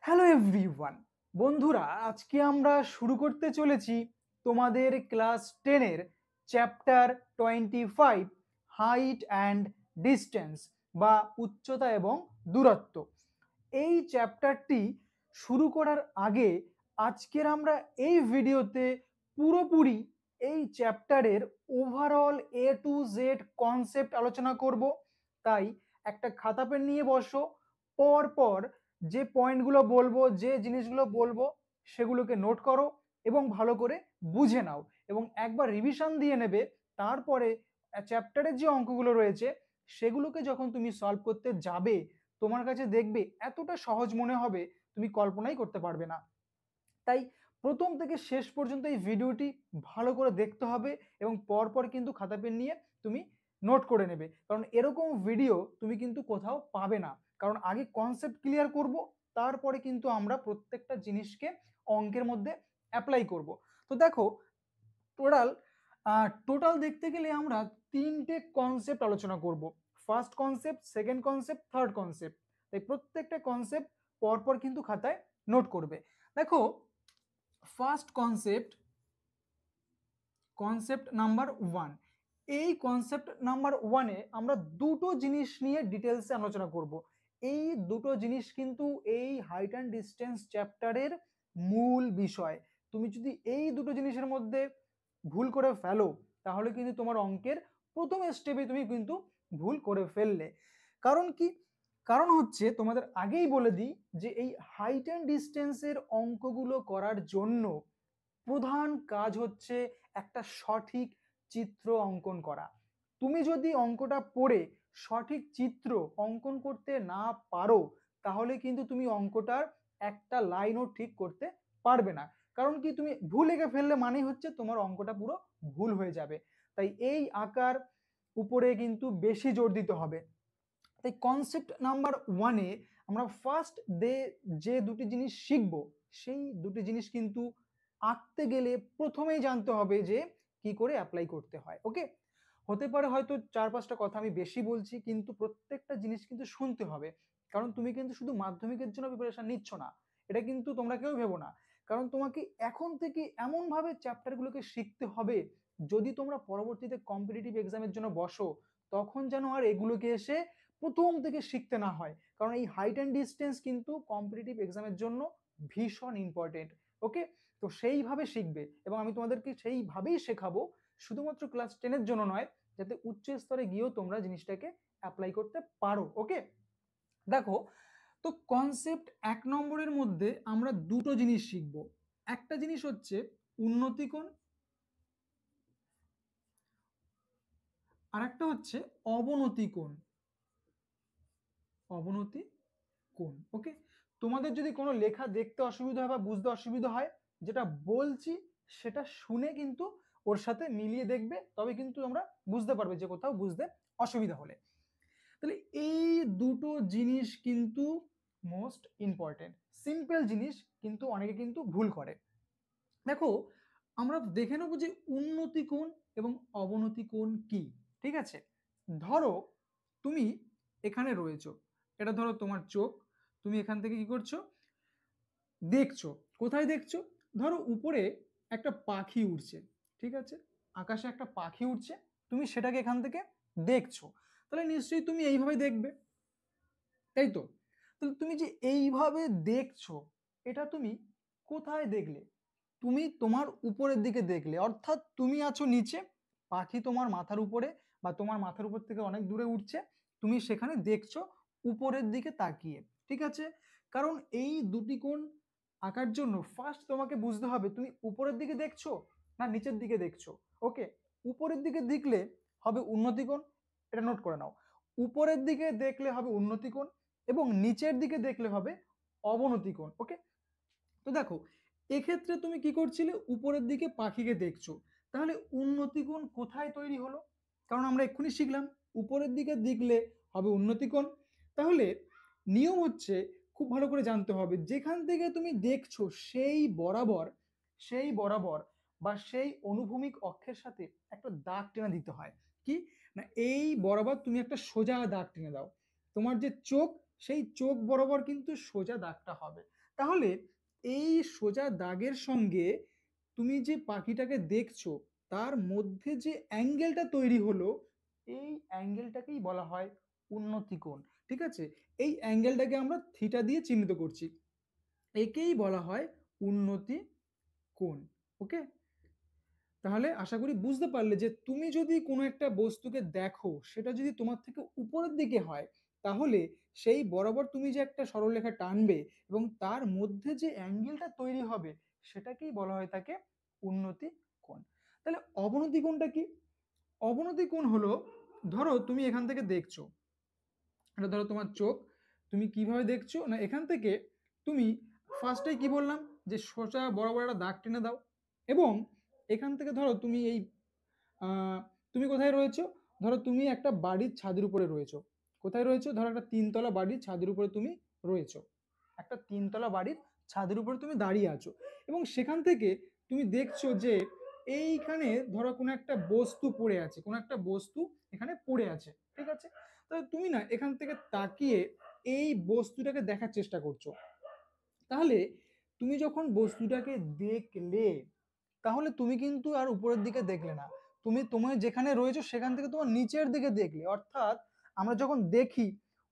Hello everyone, বন্ধুরা আজকে আমরা শুরু করতে চলেছি তোমাদের ক্লাস 10 এর চ্যাপ্টার 25 হাইট অ্যান্ড ডিস্টেন্স বা উচ্চতা এবং দূরত্ব। এই চ্যাপ্টারটি শুরু করার আগে আজকের আমরা এই ভিডিওতে পুরোপুরি এই চ্যাপ্টারের overall A to Z concept আলোচনা করব। তাই একটা খাতা পেন নিয়ে বসো, পর পর যে পয়েন্টগুলো বলবো, যে জিনিসগুলো বলবো সেগুলোকে নোট করো এবং ভালো করে বুঝে নাও এবং একবার রিভিশন দিয়ে নেবে। তারপরে চ্যাপ্টারের যে অঙ্কগুলো রয়েছে সেগুলোকে যখন তুমি সলভ করতে যাবে তোমার কাছে দেখবে এতটা সহজ মনে হবে তুমি কল্পনাই করতে পারবে না। তাই প্রথম থেকে শেষ পর্যন্ত এই ভিডিওটি ভালো করে দেখতে হবে এবং পরপর কিন্তু খাতা পেন নিয়ে তুমি নোট করে নেবে, কারণ এরকম ভিডিও তুমি কিন্তু কোথাও পাবে না। কারণ আগে কনসেপ্ট ক্লিয়ার করব, তারপরে কিন্তু আমরা প্রত্যেকটা জিনিসকে অঙ্কের মধ্যে অ্যাপ্লাই করব। তো দেখো, টোটাল টোটাল দেখতে গেলে আমরা তিনটে কনসেপ্ট আলোচনা করব। First concept, second concept, third concept. তাই প্রত্যেকটা কনসেপ্ট পরপর কিন্তু খাতায় নোট করবে। দেখো, ফার্স্ট কনসেপ্ট, কনসেপ্ট নাম্বার 1। এই কনসেপ্ট নাম্বার 1-এ আমরা দুটো জিনিস নিয়ে ডিটেলসে আলোচনা করব। এই দুটো জিনিস কিন্তু এই হাইট অ্যান্ড ডিস্টেন্স চ্যাপ্টারের মূল বিষয়। তুমি যদি এই দুটো জিনিসের মধ্যে ভুল করে ফেলো তাহলে কিন্তু তোমার অঙ্কের প্রথম স্টেপে তুমি কিন্তু ভুল করে ফেললে। কারণ কি? কারণ হচ্ছে, তোমাদের আগেই বলে দিই যে এই হাইট অ্যান্ড ডিস্টেন্সের অঙ্কগুলো করার জন্য প্রধান কাজ হচ্ছে একটা সঠিক চিত্র অঙ্কন করা। তুমি যদি অঙ্কটা পড়ে সঠিক চিত্র অঙ্কন করতে না পারো তাহলে কিন্তু তুমি অঙ্কটার একটা লাইনও ঠিক করতে পারবে না। কারণ কি, তুমি ভুল এঁকে ফেললে মানেই হচ্ছে তোমার অঙ্কটা পুরো ভুল হয়ে যাবে। তাই এই আঁকার উপরে কিন্তু বেশি জোর দিতে হবে। তাই কনসেপ্ট নাম্বার 1-এ আমরা ফার্স্ট যে দুটি জিনিস শিখব সেই দুটি জিনিস কিন্তু আঁকতে গেলে প্রথমেই জানতে হবে যে কি করে অ্যাপ্লাই করতে হয়। ওকে, হতে পারে হয়তো 4-5টা কথা আমি বেশি বলছি, কিন্তু প্রত্যেকটা জিনিস কিন্তু শুনতে হবে। কারণ তুমি কিন্তু শুধু মাধ্যমিকের জন্য প্রিপারেশন নিচ্ছ না, এটা কিন্তু তোমরা কেউ ভেবো না। কারণ তোমাকে এখন থেকে এমন ভাবে চ্যাপ্টারগুলোকে শিখতে হবে, যদি তোমরা পরবর্তীতে কম্পিটিটিভ এক্সামের জন্য বসো তখন যেন আর এগুলোকে এসে প্রথম থেকে শিখতে না হয়। কারণ এই হাইট অ্যান্ড ডিস্টেন্স কিন্তু কম্পিটিটিভ এক্সামের জন্য ভীষণ ইম্পর্টেন্ট। ওকে, তো সেইভাবে শিখবে এবং আমি তোমাদেরকে সেইভাবেই শেখাবো, শুধুমাত্র ক্লাস 10-এর জন্য নয়, যাতে উচ্চ স্তরে গিয়েও তোমরা জিনিসটাকে অ্যাপ্লাই করতে পারো। ওকে, দেখো, তো কনসেপ্ট 1 নম্বরের মধ্যে আমরা দুটো জিনিস শিখব। একটা জিনিস হচ্ছে উন্নতি কোণ, আর একটা হচ্ছে অবনতি কোণ। অবনতি কোণ। ওকে, তোমাদের যদি কোনো লেখা দেখতে অসুবিধা হয় বা বুঝতে অসুবিধা হয়, যেটা বলছি সেটা শুনে কিন্তু ওর সাথে মিলিয়ে দেখবে, তবে কিন্তু আমরা বুঝতে পারবে যে কোথাও বুঝতে অসুবিধা হলে। তাহলে এই দুটো জিনিস কিন্তু মোস্ট ইম্পর্টেন্ট। সিম্পল জিনিস কিন্তু অনেকে কিন্তু ভুল করে। দেখো, আমরা দেখে নেবো যে উন্নতি কোণ এবং অবনতি কোণ কি। ঠিক আছে, ধরো তুমি এখানে রয়েছো, এটা ধরো তোমার চোখ, তুমি এখান থেকে কি করছো, দেখছো। কোথায় দেখছো? ধরো উপরে একটা পাখি উড়ছে, ঠিক আছে, আকাশে একটা পাখি উড়ছে, তুমি সেটাকে এখান থেকে দেখছো। তাহলে নিশ্চয়ই তুমি এইভাবে দেখবে, তাই তো? তাহলে তুমি যে এইভাবে দেখছো, এটা তুমি কোথায় দেখলে? তুমি তোমার উপরের দিকে দেখলে, অর্থাৎ তুমি আছো নিচে, পাখি তোমার মাথার উপরে বা তোমার মাথার উপর থেকে অনেক দূরে উঠছে, তুমি সেখানে দেখছো উপরের দিকে তাকিয়ে। ঠিক আছে, কারণ এই দুটি কোণ আঁকার জন্য ফার্স্ট তোমাকে বুঝতে হবে তুমি উপরের দিকে দেখছো না নিচের দিকে দেখছো। ওকে, উপরের দিকে দেখলে হবে উন্নতি কোণ, এটা নোট করে নাও। উপরের দিকে দেখলে হবে উন্নতি কোণ এবং নিচের দিকে দেখলে হবে অবনতি কোণ। ওকে, তো দেখো, এক্ষেত্রে তুমি কি করছিলে, উপরের দিকে পাখিকে দেখছো, তাহলে উন্নতি কোণ কোথায় তৈরি হলো? কারণ আমরা এক্ষুনি শিখলাম উপরের দিকে দেখলে হবে উন্নতি কোণ। তাহলে নিয়ম হচ্ছে, খুব ভালো করে জানতে হবে, যেখান থেকে তুমি দেখছো সেই বরাবর বা সেই অনুভূমিক অক্ষের সাথে একটা দাগ টেনে দিতে হয়। কি না, এই বরাবর তুমি একটা সোজা দাগ টেনে দাও। তোমার যে চোখ সেই চোখ বরাবর কিন্তু সোজা দাগটা হবে। তাহলে এই সোজা দাগের সঙ্গে তুমি যে পাখিটাকে দেখছো তার মধ্যে যে অ্যাঙ্গেলটা তৈরি হলো, এই অ্যাঙ্গেলটাকেই বলা হয় উন্নতি কোণ। ঠিক আছে, এই অ্যাঙ্গেলটাকে আমরা থিটা দিয়ে চিহ্নিত করছি, একেই বলা হয় উন্নতি কোণ। ওকে, তাহলে আশা করি বুঝতে পারলে যে তুমি যদি কোনো একটা বস্তুকে দেখো, সেটা যদি তোমার থেকে উপরের দিকে হয়, তাহলে সেই বরাবর তুমি যে একটা সরলরেখা টানবে এবং তার মধ্যে যে অ্যাঙ্গেলটা তৈরি হবে সেটাকেই বলা হয় তাকে উন্নতি কোণ। তাহলে অবনতি কোণটা কি? অবনতি কোণ হলো, ধরো তুমি এখান থেকে দেখছো, এটা ধরো তোমার চোখ, তুমি কিভাবে দেখছো না, এখান থেকে তুমি ফার্স্টে কি বললাম যে সোজা বরাবর একটা দাগ টেনে দাও, এবং এখান থেকে ধরো তুমি এই তুমি কোথায় রয়েছো, ধরো তুমি একটা বাড়ির ছাদের উপরে রয়েছো। কোথায় রয়েছো? ধরো একটা তিনতলা বাড়ির ছাদের উপরে তুমি রয়েছো, একটা তিনতলা বাড়ির ছাদের উপরে তুমি দাঁড়িয়ে আছো, এবং সেখান থেকে তুমি দেখছো যে এইখানে ধরো কোনো একটা বস্তু পড়ে আছে, কোনো একটা বস্তু এখানে পড়ে আছে। ঠিক আছে, তাহলে তুমি না এখান থেকে তাকিয়ে এই বস্তুটাকে দেখার চেষ্টা করছো। তাহলে তুমি যখন বস্তুটাকে দেখলে, তাহলে তুমি কিন্তু আর উপরের দিকে দেখলে না, তুমি যেখানে রয়েছো সেখান থেকে তোমার নিচের দিকে দেখলে। অর্থাৎ আমরা যখন দেখি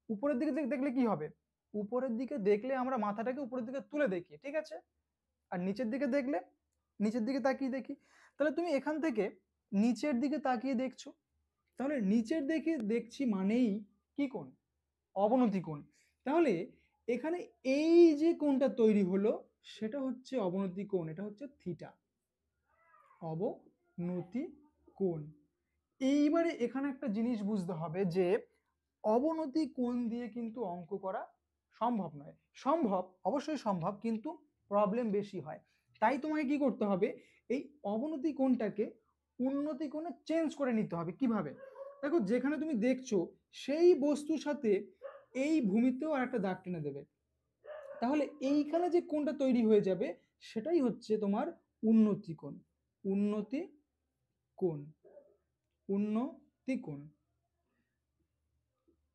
উপরের দিকে দেখলে কি হবে, উপরের দিকে দেখলে আমরা মাথাটাকে উপরের দিকে তুলে দেখি, ঠিক আছে, আর নিচের দিকে দেখলে নিচের দিকে তাকিয়ে দেখি। তাহলে তুমি এখান থেকে নিচের দিকে তাকিয়ে দেখছো, তাহলে নিচের দিকে দেখছি মানেই কি কোণ? অবনতি কোণ। তাহলে এখানে এই যে কোণটা তৈরি হলো সেটা হচ্ছে অবনতি কোণ, এটা হচ্ছে থিটা, অবনতি কোণ। এইবারে এখানে একটা জিনিস বুঝতে হবে যে অবনতি কোণ দিয়ে কিন্তু অঙ্ক করা সম্ভব নয়। সম্ভব, অবশ্যই সম্ভব, কিন্তু প্রবলেম বেশি হয়। তাই তোমাকে কি করতে হবে, এই অবনতি কোণটাকে উন্নতি কোণে চেঞ্জ করে নিতে হবে। কিভাবে? দেখো যেখানে তুমি দেখছো সেই বস্তুর সাথে এই ভূমিতেও আর একটা দাগ টেনে দেবে, তাহলে এইখানে যে কোণটা তৈরি হয়ে যাবে সেটাই হচ্ছে তোমার উন্নতি কোণ। উন্নতি কোণ, উন্নতি কোণ।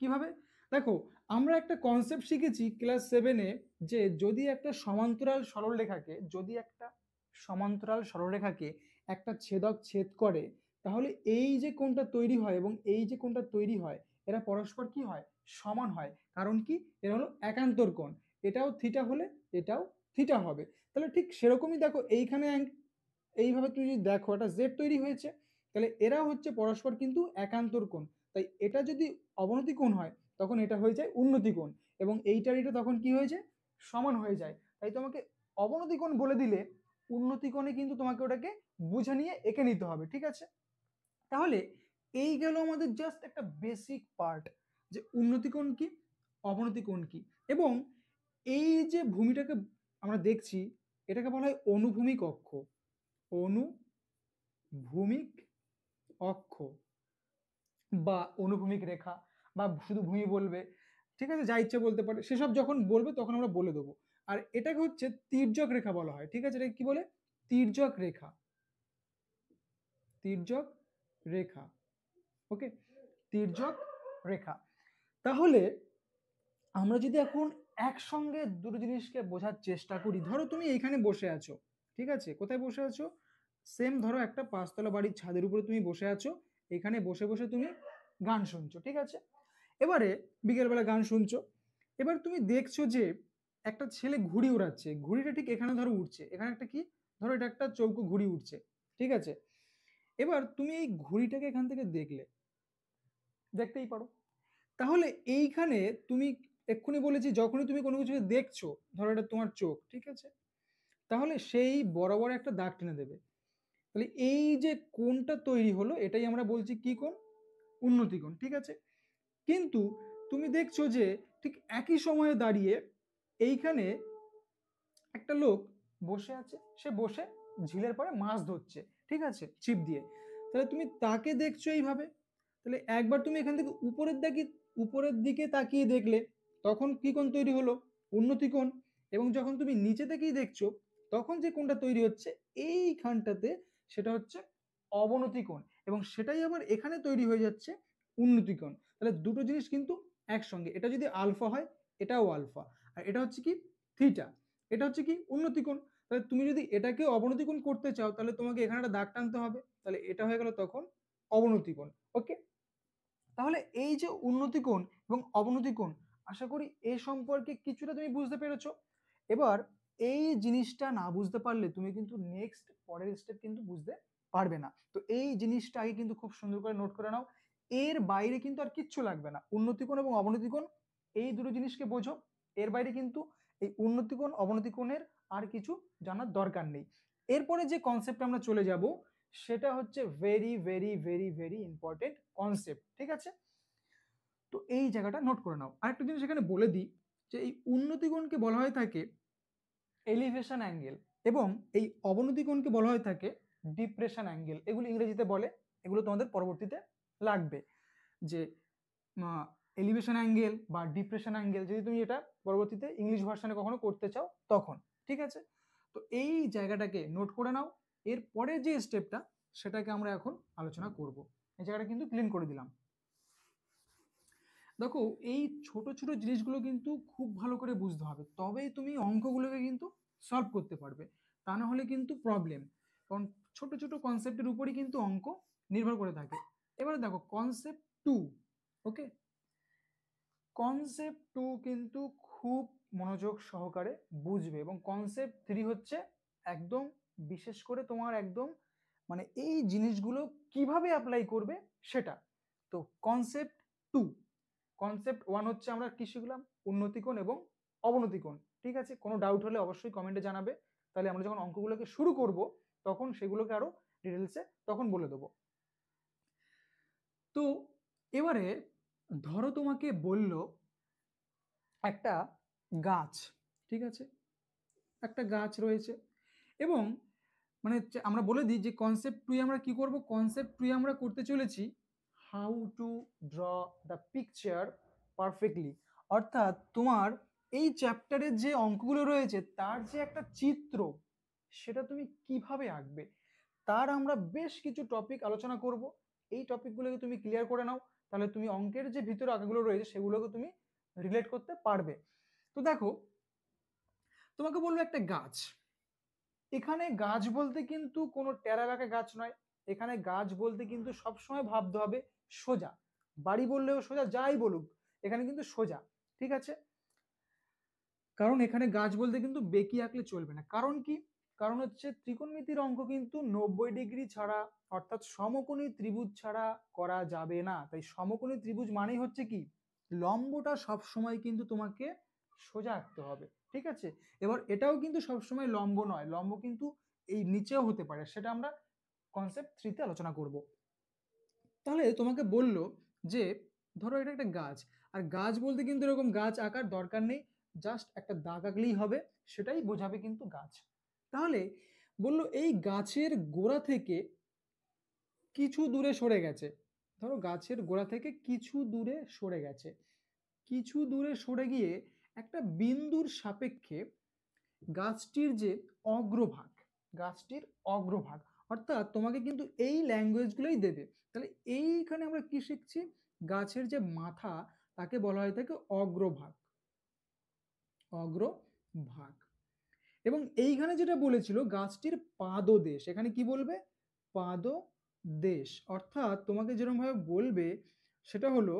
কিভাবে? দেখো আমরা একটা কনসেপ্ট শিখেছি ক্লাস 7-এ, যে যদি একটা সমান্তরাল সরলরেখাকে, যদি একটা সমান্তরাল সরলরেখাকে একটা ছেদক ছেদ করে, তাহলে এই যে কোণটা তৈরি হয় এবং এই যে কোণটা তৈরি হয় এরা পরস্পর কি হয়? সমান হয়। কারণ কি? এরা হলো একান্তর কোণ, এটাও থিটা হলে এটাও থিটা হবে। তাহলে ঠিক সেরকমই দেখো এইখানে এইভাবে তুমি যদি দেখো একটা জেড তৈরি হয়েছে, তাহলে এরা হচ্ছে পরস্পর কিন্তু একান্তর কোণ। তাই এটা যদি অবনতি কোণ হয় তখন এটা হয়ে যায় উন্নতি কোণ, এবং এইটার এটা তখন কি হয়ে যায়? সমান হয়ে যায়। তাই তোমাকে অবনতি কোণ বলে দিলে উন্নতি কোণে কিন্তু তোমাকে ওটাকে বুঝে নিয়ে এঁকে নিতে হবে। ঠিক আছে, তাহলে এই গেল আমাদের জাস্ট একটা বেসিক পার্ট, যে উন্নতি কোণ কি, অবনতি কোণ কি। এবং এই যে ভূমিটাকে আমরা দেখছি এটাকে বলা হয় অনুভূমিক অক্ষ। অনুভূমিক অক্ষ বা অনুভূমিক রেখা, বা শুধু ভূমি বলবে, ঠিক আছে, যা ইচ্ছে বলতে পারে, সেসব যখন বলবে তখন আমরা বলে দেবো। আর এটাকে হচ্ছে তির্যক রেখা বলা হয়। ঠিক আছে, এটা কি বলে? তির্যক রেখা, তির্যক রেখা। ওকে, তির্যক রেখা। তাহলে আমরা যদি এখন একসঙ্গে দুটো জিনিসকে বোঝার চেষ্টা করি, ধরো তুমি এইখানে বসে আছো, ঠিক আছে, কোথায় বসে আছো? সেম ধরো একটা পাঁচতলা বাড়ির ছাদের উপরে তুমি বসে আছো, এখানে বসে বসে তুমি গান শুনছো। ঠিক আছে, এবারে বিকেলবেলা গান শুনছো, এবার তুমি দেখছো যে একটা ছেলে ঘুড়ি উড়াচ্ছে, ঘুড়িটা ঠিক এখানে ধরো উঠছে, এখানে একটা কি, ধরো এটা একটা চৌকো ঘুড়ি উঠছে। ঠিক আছে, এবার তুমি এই ঘুড়িটাকে এখান থেকে দেখলে, দেখতেই পারো। তাহলে এইখানে তুমি এক্ষুনি বলেছি যখনই তুমি কোনো কিছু দেখছো, ধরো এটা তোমার চোখ, ঠিক আছে, তাহলে সেই বরাবর একটা দাগ টেনে দেবে। তাহলে এই যে কোণটা তৈরি হলো এটাই আমরা বলছি কি কোণ? উন্নতি কোণ। ঠিক আছে, কিন্তু তুমি দেখছো যে ঠিক একই সময়ে দাঁড়িয়ে এইখানে একটা লোক বসে আছে, সে বসে ঝিলের পরে মাছ ধরছে, ঠিক আছে, ছিপ দিয়ে। তাহলে তুমি তাকে দেখছো এইভাবে, তাহলে একবার তুমি এখান থেকে উপরের দিকে তাকিয়ে দেখলে, তখন কি কোণ তৈরি হলো? উন্নতি কোণ। এবং যখন তুমি নিচে থেকেই দেখছো তখন যে কোণটা তৈরি হচ্ছে এইখানটাতে, সেটা হচ্ছে অবনতি কোণ, এবং সেটাই আবার এখানে তৈরি হয়ে যাচ্ছে উন্নতি কোণ। তাহলে দুটো জিনিস কিন্তু একসঙ্গে, এটা যদি আলফা হয় এটাও আলফা, আর এটা হচ্ছে কি থিটা, এটা হচ্ছে কি উন্নতি কোণ। তাহলে তুমি যদি এটাকে অবনতি কোণ করতে চাও তাহলে তোমাকে এখানে একটা দাগ টানতে হবে, তাহলে এটা হয়ে গেল তখন অবনতি কোণ। ওকে, তাহলে এই যে উন্নতি কোণ এবং অবনতি কোণ, আশা করি এ সম্পর্কে কিছুটা তুমি বুঝতে পেরেছো। এবার এই জিনিসটা না বুঝতে পারলে তুমি কিন্তু নেক্সট পরের স্টেপ কিন্তু বুঝতে পারবে না। তো এই জিনিসটা আগে কিন্তু খুব সুন্দর করে নোট করে নাও, এর বাইরে কিন্তু আর কিচ্ছু লাগবে না। উন্নতি কোণ এবং অবনতি কোণ এই দুটো জিনিসকে বোঝো, এর বাইরে কিন্তু এই উন্নতি কোণ অবনতি কোণের আর কিছু জানার দরকার নেই। এরপরে যে কনসেপ্ট আমরা চলে যাব সেটা হচ্ছে very very very very important concept, ঠিক আছে? তো এই জায়গাটা নোট করে নাও। আরেকটা জিনিস এখানে বলে দিই যে এই উন্নতি কোণকে বলা হয়ে থাকে এলিভেশন অ্যাঙ্গেল এবং এই অবনতি কোণকে বলা হয়ে থাকে ডিপ্রেশন অ্যাঙ্গেল। এগুলো ইংরেজিতে বলে, এগুলো তোমাদের পরবর্তীতে লাগবে যে এলিভেশন অ্যাঙ্গেল বা ডিপ্রেশন অ্যাঙ্গেল, যদি তুমি এটা পরবর্তীতে ইংলিশ ভার্সনে কখনো করতে চাও তখন, ঠিক আছে? তো এই জায়গাটাকে নোট করে নাও। এর পরে যে স্টেপটা সেটাকে আমরা এখন আলোচনা করব। এই জায়গাটা কিন্তু ক্লিন করে দিলাম। দেখো এই ছোট ছোট জিনিসগুলো কিন্তু খুব ভালো করে বুঝতে হবে, তবেই তুমি অঙ্কগুলোকে কিন্তু সলভ করতে পারবে, তা না হলে কিন্তু প্রবলেম। কারণ ছোট ছোট কনসেপ্টের উপরই কিন্তু অঙ্ক নির্ভর করে থাকে। এবারে দেখো কনসেপ্ট টু, ওকে, কনসেপ্ট টু কিন্তু খুব মনোযোগ সহকারে বুঝবে, এবং কনসেপ্ট থ্রি হচ্ছে একদম বিশেষ করে তোমার একদম মানে এই জিনিসগুলো কিভাবে অ্যাপ্লাই করবে সেটা। তো কনসেপ্ট টু, কনসেপ্ট ওয়ান হচ্ছে আমরা কি শিখলাম, উন্নতি কোণ এবং অবনতি কোণ, ঠিক আছে? কোনো ডাউট হলে অবশ্যই কমেন্টে জানাবে, তাহলে আমরা যখন অঙ্কগুলোকে শুরু করব তখন সেগুলোকে আরো ডিটেলসে তখন বলে দেবো। তো এবারে ধরো তোমাকে বলল একটা গাছ, ঠিক আছে, একটা গাছ রয়েছে এবং মানে আমরা বলে দিই যে কনসেপ্ট টু আমরা কি করব, কনসেপ্ট টু আমরা করতে চলেছি how to draw the picture perfectly. অর্থাৎ তোমার এই চ্যাপ্টারের যে অঙ্কগুলো রয়েছে তার যে একটা চিত্র সেটা তুমি কিভাবে আঁকবে, তার আমরা বেশ কিছু টপিক আলোচনা করব। এই টপিকগুলোকে তুমি ক্লিয়ার করে নাও, তাহলে তুমি অঙ্কের যে ভিতরে আঁকাগুলো রয়েছে সেগুলোকে তুমি রিলেট করতে পারবে। তো দেখো তোমাকে বলবো একটা গাছ, এখানে গাছ বলতে কিন্তু কোনো টেরা বেঁকা গাছ নয়, এখানে গাছ বলতে কিন্তু সবসময় ভাবতে হবে সোজা, বাড়ি বললেও সোজা, যাই বলুক এখানে কিন্তু সোজা, ঠিক আছে? কারণ এখানে গাছ বলতে কিন্তু বেঁকি আঁকলে চলবে না। কারণ কি, কারণ হচ্ছে ত্রিকোণমিতির অঙ্ক কিন্তু 90 ডিগ্রি ছাড়া অর্থাৎ সমকোণী ত্রিভুজ ছাড়া করা যাবে না। তাই সমকোণী ত্রিভুজ মানেই হচ্ছে কি লম্বটা সবসময় কিন্তু তোমাকে সোজা আঁকতে হবে, ঠিক আছে? এবার এটাও কিন্তু সবসময় লম্ব নয়, লম্ব কিন্তু এই নিচেও হতে পারে, সেটা আমরা কনসেপ্ট থ্রিতে আলোচনা করব। তাহলে তোমাকে বলল যে ধরো এটা একটা গাছ, আর গাছ বলতে কিন্তু এরকম গাছ আঁকার দরকার নেই, জাস্ট একটা দাগ আঁকলেই হবে, সেটাই বোঝাবে কিন্তু গাছ। তাহলে বললো এই গাছের গোড়া থেকে কিছু দূরে সরে গেছে, ধরো গাছের গোড়া থেকে কিছু দূরে সরে গেছে, কিছু দূরে সরে গিয়ে একটা বিন্দুর সাপেক্ষে গাছটির যে অগ্রভাগ, গাছটির অগ্রভাগ, অর্থাৎ তোমাকে কিন্তু এই ল্যাঙ্গুয়েজগুলোই দেবে। তাহলে এইখানে আমরা কি শিখছি, গাছের যে মাথা তাকে বলা হয়ে থাকে অগ্রভাগ, অগ্রভাগ। এবং এইখানে যেটা বলেছিল গাছটির পাদদেশ, এখানে কি বলবে পাদদেশ, অর্থাৎ তোমাকে যেরকম ভাবে বলবে সেটা হলো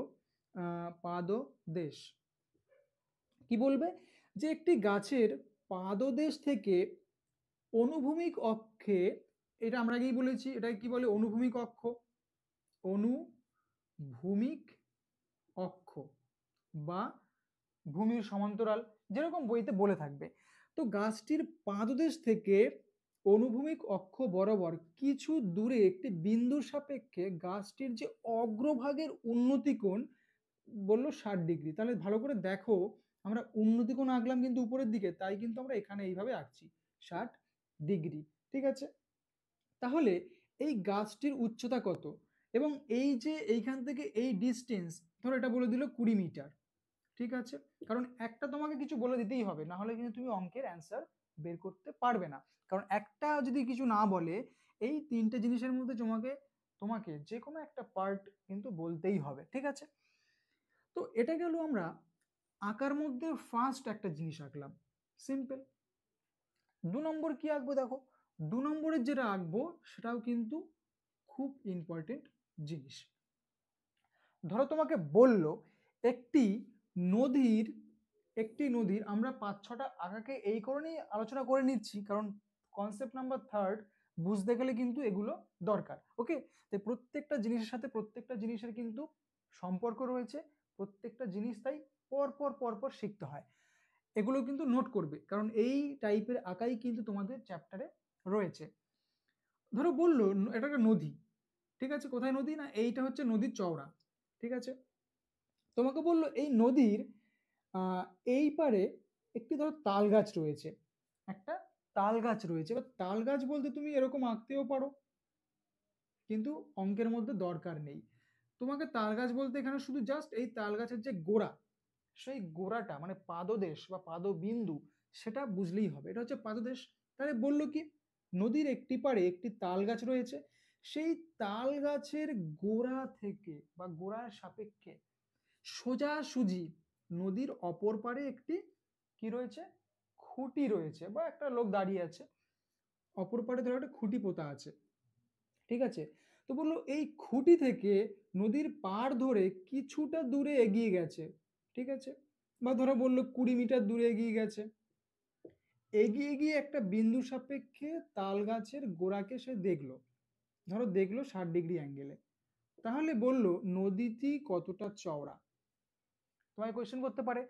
পাদদেশ। কি বলবে যে একটি গাছের পাদদেশ থেকে অনুভূমিক অক্ষে, এটা আমরা আগেই বলেছি এটা কি বলে অনুভূমিক অক্ষ, অনুভূমিক অক্ষ বা ভূমির সমান্তরাল, যেরকম বইতে বলে থাকবে। তো গাছটির পাদদেশ থেকে অনুভূমিক অক্ষ বরাবর কিছু দূরে একটি বিন্দুর সাপেক্ষে গাছটির যে অগ্রভাগের উন্নতি কোণ বললো 60 ডিগ্রি। তাহলে ভালো করে দেখো আমরা উন্নতি কোণ আঁকলাম কিন্তু উপরের দিকে, তাই কিন্তু আমরা এখানে এইভাবে আঁকছি 60 ডিগ্রি, ঠিক আছে? তাহলে এই গাছটির উচ্চতা কত, এবং এই যে এইখান থেকে এই ডিস্টেন্স ধরো এটা বলে দিল 20 মিটার, ঠিক আছে? কারণ একটা তোমাকে কিছু বলে দিতেই হবে, না হলে কিন্তু তুমি অঙ্কের অ্যান্সার বের করতে পারবে না। কারণ একটা যদি কিছু না বলে এই তিনটে জিনিসের মধ্যে তোমাকে তোমাকে যে কোনো একটা পার্ট কিন্তু বলতেই হবে, ঠিক আছে? তো এটা গেল আমরা আঁকার মধ্যে ফার্স্ট একটা জিনিস আঁকলাম, সিম্পল। 2 নম্বর কি আঁকবো দেখো, 2 নম্বরের যেটা আঁকবো সেটাও কিন্তু খুব ইম্পর্টেন্ট জিনিস। ধরো তোমাকে বলল একটি নদীর আমরা 5-6টা আঁকাকে এই কারণেই আলোচনা করে নিচ্ছি, কারণ কনসেপ্ট নাম্বার 3 বুঝতে গেলে কিন্তু এগুলো দরকার। ওকে, তাই প্রত্যেকটা জিনিসের সাথে প্রত্যেকটা জিনিসের কিন্তু সম্পর্ক রয়েছে, প্রত্যেকটা জিনিস তাই পর পর শিখতে হয়। এগুলো কিন্তু নোট করবে, কারণ এই টাইপের আঁকাই কিন্তু তোমাদের চ্যাপ্টারে রয়েছে। ধরো বললো এটা একটা নদী, ঠিক আছে, কোথায় নদী না এইটা হচ্ছে নদীর চওড়া, ঠিক আছে। তোমাকে বললো এই নদীর এই পারে একটি ধরো তাল গাছ রয়েছে, একটা তাল গাছ রয়েছে। এবার তাল গাছ বলতে তুমি এরকম আঁকতেও পারো, কিন্তু অঙ্কের মধ্যে দরকার নেই। তোমাকে তাল গাছ বলতে এখানে শুধু জাস্ট এই তাল গাছের যে গোড়া, সেই গোড়াটা মানে পাদদেশ বা পাদবিন্দু, সেটা বুঝলেই হবে, এটা হচ্ছে পাদদেশ। তাহলে বললো কি নদীর একটি পাড়ে একটি তাল গাছ রয়েছে, সেই তাল গাছের গোড়া থেকে বা গোড়ার সাপেক্ষে সোজাসুজি নদীর অপর পারে একটি কি রয়েছে, খুঁটি রয়েছে, বা একটা লোক দাঁড়িয়ে আছে, অপর পারে ধরো একটা খুঁটি পোতা আছে, ঠিক আছে। তো বললো এই খুঁটি থেকে নদীর পাড় ধরে কিছুটা দূরে এগিয়ে গেছে, ঠিক আছে, বা ধরো বললো 20 মিটার দূরে এগিয়ে গেছে, এগিয়ে গিয়ে একটা বিন্দু সাপেক্ষে তাল গাছের গোড়াকে সে দেখলো, ধরো দেখলো 60 ডিগ্রি অ্যাঙ্গেলে। তাহলে বললো নদীটি কতটা চওড়া। তোমায় কোয়েশ্চেন করতে পারে,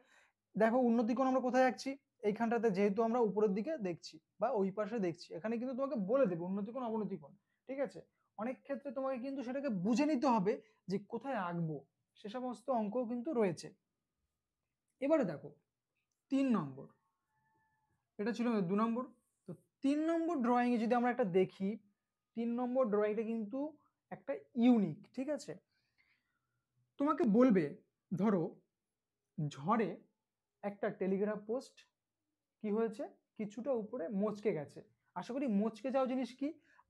দেখো উন্নতি কোণ আমরা কোথায় আঁকছি, এইখানটাতে, যেহেতু আমরা উপরের দিকে দেখছি বা ওই পাশে দেখছি, এখানে কিন্তু তোমাকে বলে দেবে উন্নতি কোণ অবনতি কোণ, ঠিক আছে। অনেক ক্ষেত্রে তোমাকে কিন্তু সেটাকে বুঝে নিতে হবে যে কোথায় আঁকবো, সে সমস্ত অঙ্কও কিন্তু রয়েছে। এবারে দেখো 3 নম্বর, এটা ছিল 2 নম্বর। তো 3 নম্বর ড্রয়িং এ যদি আমরা একটা দেখি, 3 নম্বর ড্রয়িংটা কিন্তু একটা ইউনিক, ঠিক আছে। তোমাকে বলবে ধরো ঝড়ে একটা টেলিগ্রাফ পোস্ট কি হয়েছে, কিছুটা উপরে মচকে গেছে। আশা করি মচকে যাওয়া জিনিস কি,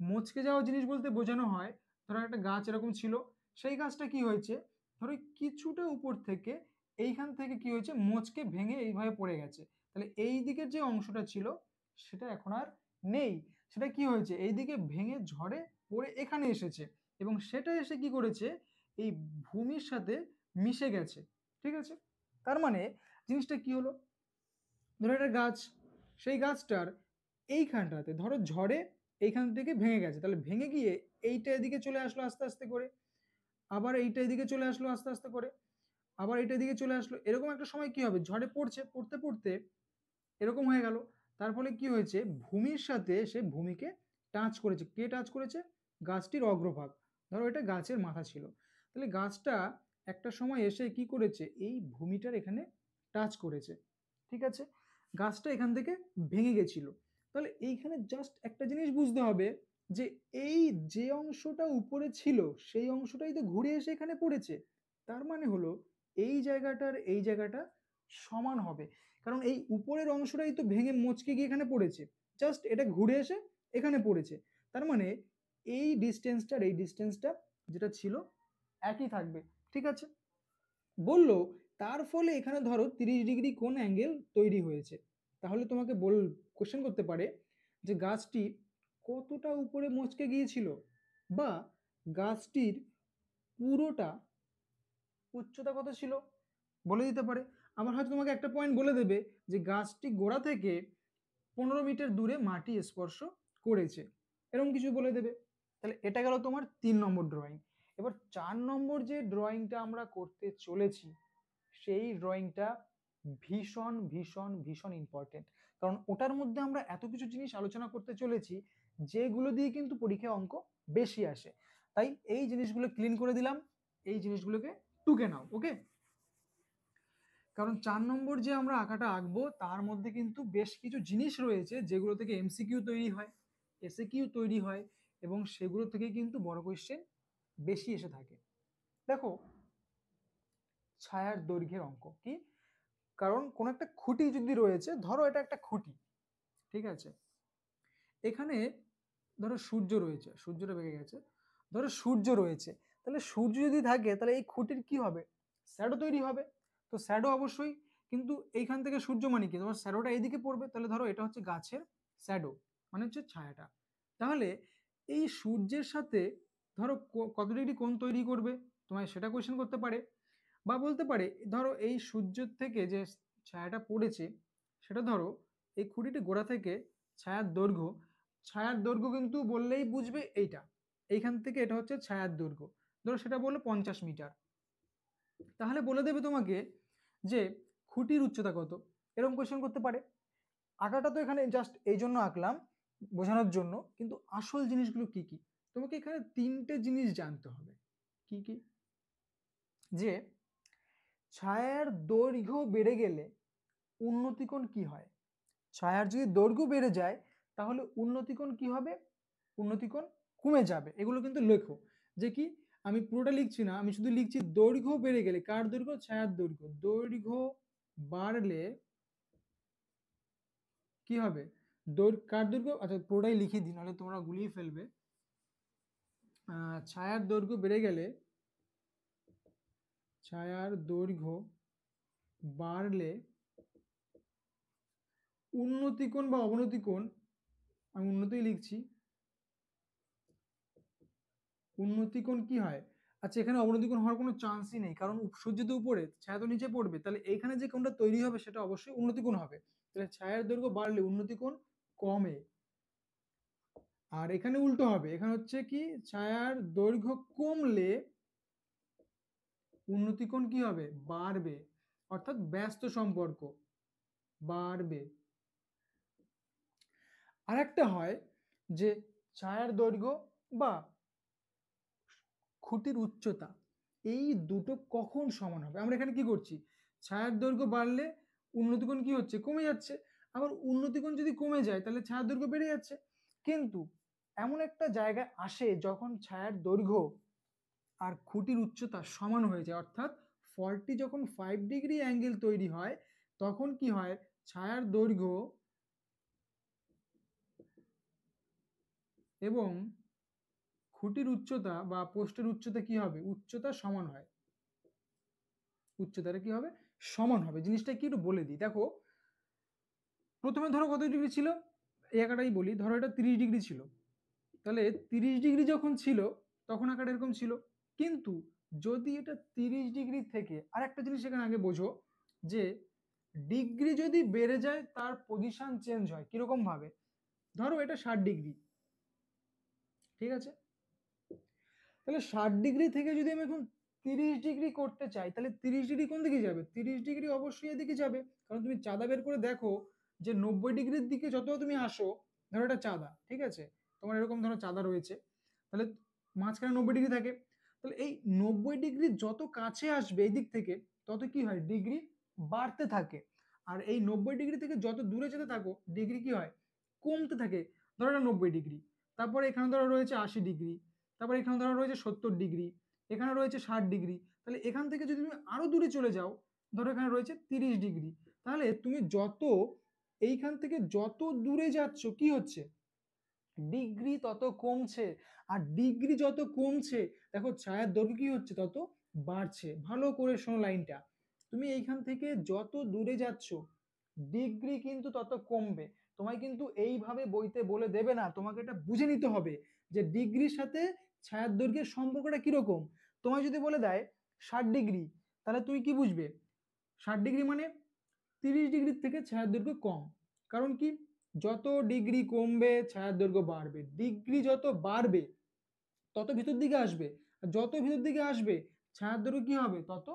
মচকে যাওয়া জিনিস বলতে বোঝানো হয় ধরো একটা গাছ এরকম ছিল, সেই গাছটা কি হয়েছে, ধরো কিছুটা উপর থেকে এইখান থেকে কি হয়েছে মচকে ভেঙে এইভাবে পড়ে গেছে। তাহলে এই দিকের যে অংশটা ছিল সেটা এখন আর নেই, সেটা কি হয়েছে এইদিকে ভেঙে ঝড়ে পড়ে এখানে এসেছে, এবং সেটা এসে কি করেছে এই ভূমির সাথে মিশে গেছে, ঠিক আছে। তার মানে জিনিসটা কি হলো, ধরো একটা গাছ, সেই গাছটার এইখানটাতে ধরো ঝড়ে এইখান থেকে ভেঙে গেছে, তাহলে ভেঙে গিয়ে এইটা এদিকে চলে আসলো আস্তে আস্তে করে, আবার এইটা এদিকে চলে আসলো আস্তে আস্তে করে, আবার এইটা এদিকে চলে আসলো, এরকম একটা সময় কি হবে ঝড়ে পড়ছে, পড়তে পড়তে এরকম হয়ে গেল। তার ফলে কি হয়েছে ভূমির সাথে সে ভূমিকে টাচ করেছে, কে টাচ করেছে, গাছটির অগ্রভাগ, ধরো এটা গাছের মাথা ছিল, তাহলে গাছটা একটা সময় এসে কি করেছে এই ভূমিটার এখানে টাচ করেছে, ঠিক আছে, গাছটা এখান থেকে ভেঙে গেছিল। তাহলে এইখানে জাস্ট একটা জিনিস বুঝতে হবে যে এই যে অংশটা উপরে ছিল সেই অংশটাই তো ঘুরে এসে এখানে পড়েছে, তার মানে হলো এই জায়গাটার এই জায়গাটা সমান হবে, কারণ এই উপরের অংশটাই তো ভেঙে মচকে গিয়ে এখানে পড়েছে, জাস্ট এটা ঘুরে এসে এখানে পড়েছে। তার মানে এই ডিস্টেন্সটার এই ডিস্টেন্সটা যেটা ছিল একই থাকবে, ঠিক আছে। বললো তার ফলে এখানে ধরো 30 ডিগ্রি কোণ অ্যাঙ্গেল তৈরি হয়েছে। তাহলে তোমাকে কোশ্চেন করতে পারে যে গাছটি কতটা উপরে মচকে গিয়েছিল, বা গাছটির পুরোটা উচ্চতা কত ছিল বলে দিতে পারে। আবার হয়তো তোমাকে একটা পয়েন্ট বলে দেবে যে গাছটি গোড়া থেকে 15 মিটার দূরে মাটি স্পর্শ করেছে, এরকম কিছু বলে দেবে। তাহলে এটা গেল তোমার 3 নম্বর ড্রয়িং। এবার 4 নম্বর যে ড্রয়িংটা আমরা করতে চলেছি, সেই ড্রয়িংটা ভীষণ ভীষণ ভীষণ ইম্পর্টেন্ট, কারণ ওটার মধ্যে আমরা এত কিছু জিনিস আলোচনা করতে চলেছি যেগুলো দিয়ে কিন্তু পরীক্ষায় অঙ্ক বেশি আসে। তাই এই জিনিসগুলো ক্লিন করে দিলাম, এই জিনিসগুলোকে টুকে নাও, ওকে। কারণ 4 নম্বর যে আমরা আঁকাটা আঁকবো তার মধ্যে কিন্তু বেশ কিছু জিনিস রয়েছে যেগুলো থেকে এমসিকিউ তৈরি হয়, এসএকিউ তৈরি হয়, এবং সেগুলো থেকে কিন্তু বড় কোয়েশ্চেন বেশি এসে থাকে। দেখো ছায়ার দৈর্ঘ্যের অঙ্ক কি, কারণ কোন একটা খুঁটি যদি রয়েছে, ধরো এটা একটা খুঁটি, ঠিক আছে, এখানে ধরো সূর্য রয়েছে, সূর্যটা বেঁকে গেছে, ধরো সূর্য রয়েছে, তাহলে সূর্য যদি থাকে তাহলে এই খুঁটির কি হবে, শ্যাডো তৈরি হবে। তো শ্যাডো অবশ্যই, কিন্তু এইখান থেকে সূর্য মানে কি, তোমার শ্যাডোটা এইদিকে পড়বে, তাহলে ধরো এটা হচ্ছে গাছের শ্যাডো, মানে হচ্ছে ছায়াটা। তাহলে এই সূর্যের সাথে ধরো কত ডিগ্রি কোণ তৈরি করবে, তোমায় সেটা কোয়েশ্চেন করতে পারে। বা বলতে পারে ধরো এই সূর্যের থেকে যে ছায়াটা পড়েছে সেটা ধরো এই খুঁটিটি গোড়া থেকে ছায়ার দৈর্ঘ্য কিন্তু বললেই বুঝবে এইটা, এইখান থেকে এটা হচ্ছে ছায়ার দৈর্ঘ্য, ধরো সেটা বললো 50 মিটার। তাহলে বলে দেবে তোমাকে যে খুঁটির উচ্চতা কত, এরকম কোয়েশ্চেন করতে পারে। আঁকাটা তো এখানে জাস্ট এই জন্য আঁকলাম বোঝানোর জন্য, কিন্তু আসল জিনিসগুলো কি কি, তোমাকে এখানে তিনটে জিনিস জানতে হবে। কি কি? যে ছায়ার দৈর্ঘ্য বেড়ে গেলে উন্নতিকোণ কি হয়, ছায়ার যদি দৈর্ঘ্য বেড়ে যায় তাহলে উন্নতিকোণ কি হবে, উন্নতিকোণ কমে যাবে। এগুলো কিন্তু লেখো, যে কি আমি পুরোটা লিখছি না, আমি শুধু লিখছি দৈর্ঘ্য বেড়ে গেলে, কার দৈর্ঘ্য, ছায়ার দৈর্ঘ্য, দৈর্ঘ্য বাড়লে কি হবে, কার দৈর্ঘ্য, আচ্ছা পুরোটাই লিখে দিই নাহলে তোমরা গুলিয়ে ফেলবে। ছায়ার দৈর্ঘ্য বেড়ে গেলে, ছায়ার দৈর্ঘ্য বাড়লে উন্নতিকোণ বা অবনতিকোণ, আমি উন্নতিই লিখছি, উন্নতিকোণ কি হয়, আচ্ছা এখানে অবনতিকোণ হওয়ার কোনো চান্সই নেই, কারণ সূর্য তো উপরে, ছায়া তো নিচে পড়বে, তাহলে এইখানে যে কোণটা তৈরি হবে সেটা অবশ্যই উন্নতিকোণ হবে। তাহলে ছায়ার দৈর্ঘ্য বাড়লে উন্নতিকোণ কমে। আর এখানে উল্টো হবে, এখানে হচ্ছে কি ছায়ার দৈর্ঘ্য কমলে উন্নতিকোণ কি হবে, বাড়বে, অর্থাৎ ব্যস্ত সম্পর্ক বাড়বে। আরেকটা হয় যে ছায়ার দৈর্ঘ্য বা খুঁটির উচ্চতা, এই দুটো কখন সমান হবে, আমরা এখানে কি করছি, ছায়ার দৈর্ঘ্য বাড়লে উন্নতিকোণ কি হচ্ছে, কমে যাচ্ছে, আবার উন্নতিকোণ যদি কমে যায় তাহলে ছায়ার দৈর্ঘ্য বেড়ে যাচ্ছে। কিন্তু এমন একটা জায়গায় আসে যখন ছায়ার দৈর্ঘ্য আর খুঁটির উচ্চতা সমান হয়ে যায়, অর্থাৎ 40 যখন 5 ডিগ্রি অ্যাঙ্গেল তৈরি হয় তখন কি হয়, ছায়ার দৈর্ঘ্য এবং খুঁটির উচ্চতা বা পোস্টের উচ্চতা কি হবে, উচ্চতা সমান হয়, উচ্চতাটা কি হবে, সমান হবে। জিনিসটা কি একটু বলে দিই, দেখো প্রথমে ধরো কত ডিগ্রি ছিল, এই আঁকাটাই বলি, ধরো এটা 30 ডিগ্রি ছিল, তাহলে 30 ডিগ্রি যখন ছিল তখন আঁকাটা এরকম ছিল। কিন্তু যদি এটা 30 ডিগ্রি থেকে, আর একটা জিনিস এখানে আগে বোঝো, যে ডিগ্রি যদি বেড়ে যায় তার পজিশন চেঞ্জ হয় কিরকম ভাবে, ধরো এটা 60 ডিগ্রি, ঠিক আছে, তাহলে 60 ডিগ্রি থেকে যদি আমি এখন 30 ডিগ্রি করতে চাই তাহলে 30 ডিগ্রি কোন দিকে যাবে, 30 ডিগ্রি অবশ্যই এদিকে যাবে, কারণ তুমি চাঁদা বের করে দেখো যে 90 ডিগ্রির দিকে যত তুমি আসো, ধরো এটা চাঁদা, ঠিক আছে, তোমার এরকম ধরো চাঁদা রয়েছে, তাহলে মাঝখানে 90 ডিগ্রি থাকে, তাহলে এই 90 ডিগ্রি যত কাছে আসবে এই দিক থেকে তত কি হয়, ডিগ্রি বাড়তে থাকে। আর এই 90 ডিগ্রি থেকে যত দূরে যেতে থাকো ডিগ্রি কি হয়, কমতে থাকে। ধরো এটা 90 ডিগ্রি, তারপরে এখানে ধরো রয়েছে 80 ডিগ্রি, তারপরে এখানে ধরো রয়েছে 70 ডিগ্রি, এখানে রয়েছে 60 ডিগ্রি, তাহলে এখান থেকে যদি তুমি আরো দূরে চলে যাও, ধরো এখানে রয়েছে 30 ডিগ্রি, তাহলে তুমি যত এইখান থেকে যত দূরে যাচ্ছ কি হচ্ছে, ডিগ্রি তত কমছে। আর ডিগ্রি যত কমছে দেখো ছায়ার দৈর্ঘ্য কি হচ্ছে, তত বাড়ছে। ভালো করে শোনো লাইনটা, তুমি এইখান থেকে যত দূরে যাচ্ছ ডিগ্রি কিন্তু তত কমবে। তোমায় কিন্তু এইভাবে বইতে বলে দেবে না, তোমাকে এটা বুঝে নিতে হবে যে ডিগ্রির সাথে ছায়ার দৈর্ঘ্যের সম্পর্কটা কিরকম। তোমায় যদি বলে দেয় 60 ডিগ্রি, তাহলে তুই কি বুঝবে, 60 ডিগ্রি মানে 30 ডিগ্রির থেকে ছায়ার দৈর্ঘ্য কম। কারণ কি, যত ডিগ্রি কমবে ছায়ার দৈর্ঘ্য বাড়বে, ডিগ্রি যত বাড়বে তত ভিতর দিকে আসবে, আর যত ভিতর দিকে আসবে ছায়ার দৈর্ঘ্য কি হবে, তত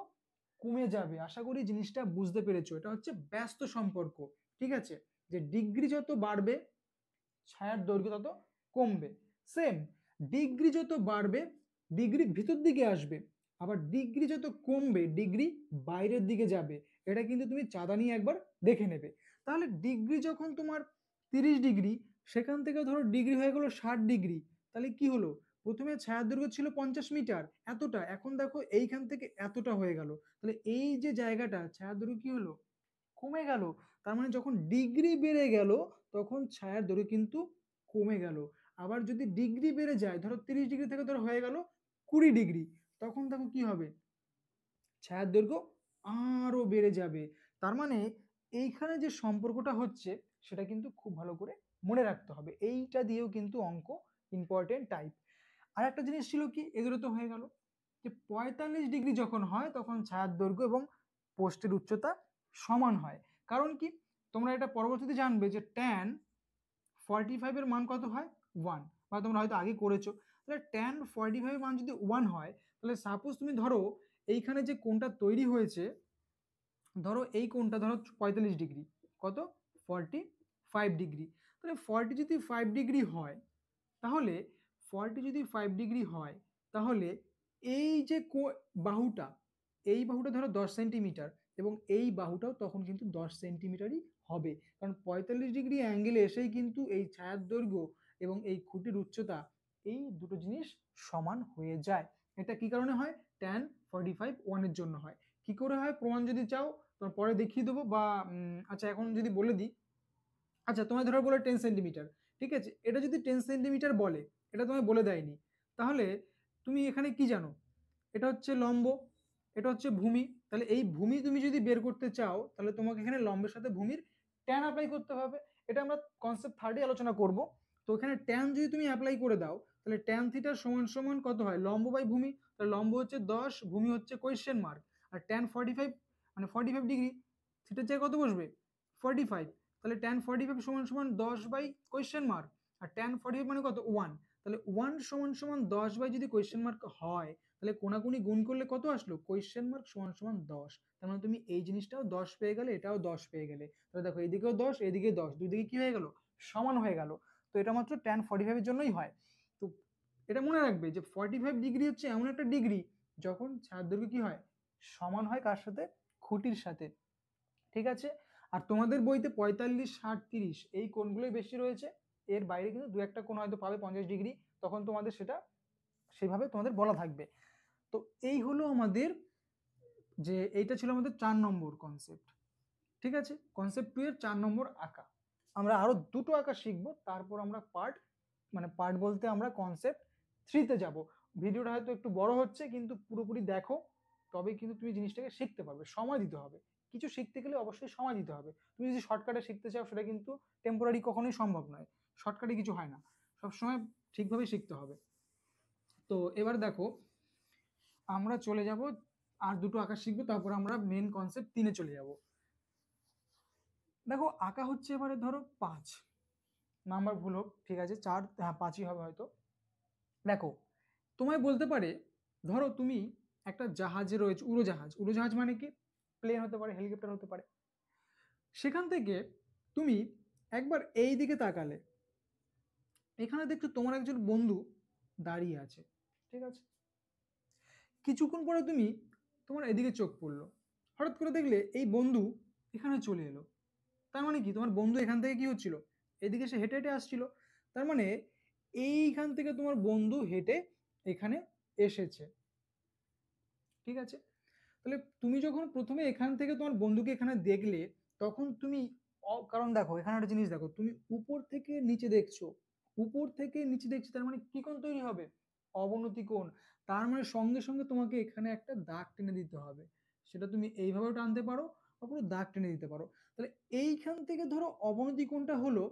কমে যাবে। আশা করি জিনিসটা বুঝতে পেরেছো, এটা হচ্ছে ব্যস্ত সম্পর্ক, ঠিক আছে, যে ডিগ্রি যত বাড়বে ছায়ার দৈর্ঘ্য তত কমবে। সেম, ডিগ্রি যত বাড়বে ডিগ্রি ভিতর দিকে আসবে, আবার ডিগ্রি যত কমবে ডিগ্রি বাইরের দিকে যাবে। এটা কিন্তু তুমি চাঁদা নিয়ে একবার দেখে নেবে। তাহলে ডিগ্রি যখন তোমার 30 ডিগ্রি, সেখান থেকে ধরো ডিগ্রি হয়ে গেল 60 ডিগ্রি, তাহলে কি হলো, প্রথমে ছায়ার দৈর্ঘ্য ছিল 50 মিটার, এতটা, এখন দেখো এইখান থেকে এতটা হয়ে গেল, তাহলে এই যে জায়গাটা ছায়ার দৈর্ঘ্য কি হলো, কমে গেল। তার মানে যখন ডিগ্রি বেড়ে গেল তখন ছায়ার দৈর্ঘ্য কিন্তু কমে গেল। আবার যদি ডিগ্রি বেড়ে যায়, ধরো 30 ডিগ্রি থেকে ধরো হয়ে গেল 20 ডিগ্রি, তখন দেখো কি হবে, ছায়ার দৈর্ঘ্য আরো বেড়ে যাবে। তার মানে এইখানে যে সম্পর্কটা হচ্ছে সেটা কিন্তু খুব ভালো করে মনে রাখতে হবে, এইটা দিয়েও কিন্তু অঙ্ক ইম্পর্টেন্ট টাইপ। আর একটা জিনিস ছিল কি, এগুলো তো হয়ে গেল যে 45 ডিগ্রি যখন হয় তখন ছায়ার দৈর্ঘ্য এবং পোস্টের উচ্চতা সমান হয়। কারণ কি, তোমরা এটা পরবর্তীতে জানবে যে ট্যান 45 এর মান কত হয়, 1, বা তোমরা হয়তো আগে করেছো। তাহলে ট্যান 45 এর মান যদি 1 হয়, তাহলে সাপোজ তুমি ধরো এইখানে যে কোণটা তৈরি হয়েছে, ধরো এই কোণটা ধরো 45 ডিগ্রি, কত, 45 ডিগ্রি। তাহলে 40 যদি 5 ডিগ্রি হয়, তাহলে 40 যদি 5 ডিগ্রি হয়, তাহলে এই যে বাহুটা, এই বাহুটা ধরো 10 সেন্টিমিটার, এবং এই বাহুটাও তখন কিন্তু 10 সেন্টিমিটারই হবে। কারণ 45 ডিগ্রি অ্যাঙ্গেলে এসেই কিন্তু এই ছায়ার দৈর্ঘ্য এবং এই খুঁটির উচ্চতা, এই দুটো জিনিস সমান হয়ে যায়। এটা কি কারণে হয়, ট্যান 45 1 এর জন্য হয়। কি করে হয় প্রমাণ যদি চাও তোমার পরে দেখিয়ে দেবো, বা আচ্ছা এখন যদি বলে দিই, আচ্ছা তোমার ধরো বলে 10 সেন্টিমিটার, ঠিক আছে, এটা যদি 10 সেন্টিমিটার বলে, এটা তোমায় বলে দেয়নি, তাহলে তুমি এখানে কি জানো, এটা হচ্ছে লম্ব, এটা হচ্ছে ভূমি। তাহলে এই ভূমি তুমি যদি বের করতে চাও, তাহলে তোমাকে এখানে লম্বের সাথে ভূমির ট্যান অ্যাপ্লাই করতে হবে। এটা আমরা কনসেপ্ট 3 আলোচনা করব। তো এখানে ট্যান যদি তুমি অ্যাপ্লাই করে দাও, তাহলে ট্যান থিটা সমান সমান কত হয়, লম্ব বাই ভূমি। তাহলে লম্ব হচ্ছে 10, ভূমি হচ্ছে কোয়েশ্চেন মার্ক, আর ট্যান 45 মানে 45 ডিগ্রি, থিটার জায়গায় কত বসবে, 45। তাহলে ট্যান 45 সমান সমান 10 বাই কোয়েশ্চেন মার্ক, আর ট্যান 45 মানে কত, 1। তাহলে 1 সমান সমান 10 বাই যদি কোয়েশ্চেন মার্ক হয়, তাহলে কোনাকুনি গুণ করলে কত আসলো, কোয়েশ্চেন মার্ক সমান সমান 10। তার মানে তুমি এই জিনিসটাও 10 পেয়ে গেলে, এটাও 10 পেয়ে গেলে। তাহলে দেখো এইদিকেও 10, এদিকে 10, দুই দিকে কি হয়ে গেল, সমান হয়ে গেল। তো এটা মাত্র ট্যান 45 এর জন্যই হয়। তো এটা মনে রাখবে যে 45 ডিগ্রি হচ্ছে এমন একটা ডিগ্রি যখন ছায়ার দৈর্ঘ্য কি হয়, সমান হয় কার সাথে, খুঁটির সাথে। ঠিক আছে। আর তোমাদের বইতে 45, 60, 30 এই কোণগুলোই বেশি রয়েছে, এর বাইরে কিন্তু দু একটা কোণ হয়তো পাবে 50 ডিগ্রি, তখন তোমাদের সেটা সেভাবে তোমাদের বলা থাকবে। তো এই হলো আমাদের, যে এইটা ছিল আমাদের 4 নম্বর কনসেপ্ট। ঠিক আছে, কনসেপ্ট 2 এর 4 নম্বর আঁকা। আমরা আরো দুটো আঁকা শিখবো, তারপর আমরা পার্ট বলতে আমরা কনসেপ্ট 3 তে যাব। ভিডিওটা হয়তো একটু বড় হচ্ছে, কিন্তু পুরোপুরি দেখো, তবে কিন্তু তুমি জিনিসটাকে শিখতে পারবে। সময় দিতে হবে, কিছু শিখতে গেলে অবশ্যই সময় দিতে হবে। তুমি যদি শর্টকাটে শিখতে চাও, সেটা কিন্তু টেম্পোরারি কখনোই সম্ভব নয়, শর্টকাটে কিছু হয় না, সবসময় ঠিকভাবে শিখতে হবে। তো এবার দেখো, আমরা চলে যাব, আর দুটো আঁকা শিখবো, তারপর আমরা মেন কনসেপ্ট 3 চলে যাব। দেখো আঁকা হচ্ছে এবারে ধরো 5 নাম্বার, ভুল হোক, ঠিক আছে 4, হ্যাঁ 5ই হবে হয়তো। দেখো তোমায় বলতে পারে, ধরো তুমি একটা জাহাজে রয়েছে, উড়োজাহাজ, উড়োজাহাজ মানে কি, প্লেন হতে পারে, হেলিকপ্টার হতে পারে। সেখান থেকে তুমি একবার এই দিকে তাকালে, এখানে দেখছো তোমার একজন বন্ধু দাঁড়িয়ে আছে, ঠিক আছে। কিছুক্ষণ পরে তুমি, তোমার এদিকে চোখ পড়লো, হঠাৎ করে দেখলে এই বন্ধু এখানে চলে এলো। তার মানে কি, তোমার বন্ধু এখান থেকে কি হচ্ছিল, এদিকে সে হেঁটে হেঁটে আসছিল। তার মানে এইখান থেকে তোমার বন্ধু হেঁটে এখানে এসেছে, ঠিক আছে। তাহলে তুমি যখন প্রথমে এখান থেকে তোমার বন্ধুকে এখানে দেখলে, তখন তুমি কারণ দেখো এখানে একটা জিনিস দেখো, তুমি উপর থেকে নিচে দেখছো, উপর থেকে নিচে দেখছো, তার মানে কি কোণ তৈরি হবে, অবনতি কোণ। তার মানে সঙ্গে সঙ্গে তোমাকে এখানে একটা দাগ টেনে দিতে হবে। সেটা তুমি এইভাবেও টানতে পারো, বা পুরো দাগ টেনে দিতে পারো। তাহলে এইখান থেকে ধরো অবনতি কোণটা হলো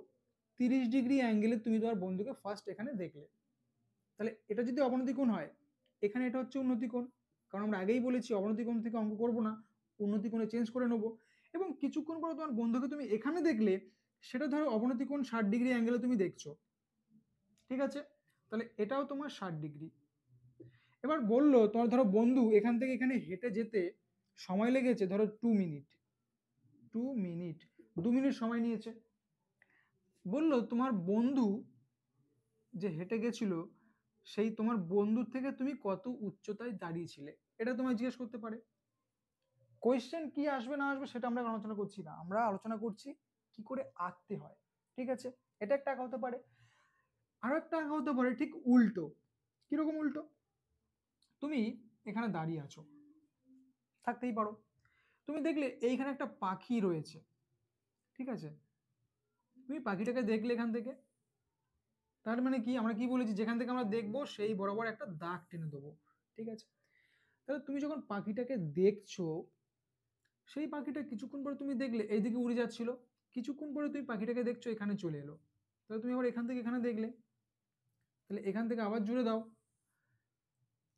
30 ডিগ্রি অ্যাঙ্গেলে, তুমি তোমার বন্ধুকে ফার্স্ট এখানে দেখলে। তাহলে এটা যদি অবনতি কোণ হয়, এখানে এটা হচ্ছে উন্নতি কোণ। কারণ আমরা আগেই বলেছি অবনতি কোণ থেকে অঙ্ক করব না, উন্নতি কোণে চেঞ্জ করে নেবো। এবং কিছুক্ষণ পরে তোমার বন্ধুকে তুমি এখানে দেখলে, সেটা ধরো অবনতি কোণ 60 ডিগ্রি অ্যাঙ্গেলে তুমি দেখছো, ঠিক আছে। তাহলে এটাও তোমার 60 ডিগ্রি। এবার বললো তোমার ধরো বন্ধু এখান থেকে এখানে হেঁটে যেতে সময় লেগেছে ধরো 2 মিনিট, 2 মিনিট, 2 মিনিট সময় নিয়েছে। বললো তোমার বন্ধু যে হেঁটে গেছিল, সেই তোমার বন্ধুর থেকে তুমি কত উচ্চতায় দাঁড়িয়েছিলে, এটা তোমায় জিজ্ঞেস করতে পারে। কোয়েশ্চেন কি আসবে না আসবে সেটা আমরা আলোচনা করছি না, আমরা আলোচনা করছি কি করে আঁকতে হয়, ঠিক আছে। এটা একটা আঁকা হতে পারে। আরো একটা আঁকা হতে পারে ঠিক উল্টো। কিরকম উল্টো, তুমি এখানে দাঁড়িয়ে আছো, থাকতেই পারো, তুমি দেখলে এইখানে একটা পাখি রয়েছে, ঠিক আছে। তুমি পাখিটাকে দেখলে এখান থেকে, তার মানে কি, আমরা কি বলেছি, যেখান থেকে আমরা দেখবো সেই বরাবর একটা দাগ টেনে দেবো, ঠিক আছে। তাহলে তুমি যখন পাখিটাকে দেখছো, সেই পাখিটা কিছুক্ষণ পরে তুমি দেখলে এইদিকে উড়ে যাচ্ছিল, কিছুক্ষণ পরে তুমি পাখিটাকে দেখছো এখানে চলে এলো, তাহলে তুমি আবার এখান থেকে এখানে দেখলে, তাহলে এখান থেকে আবার জুড়ে দাও।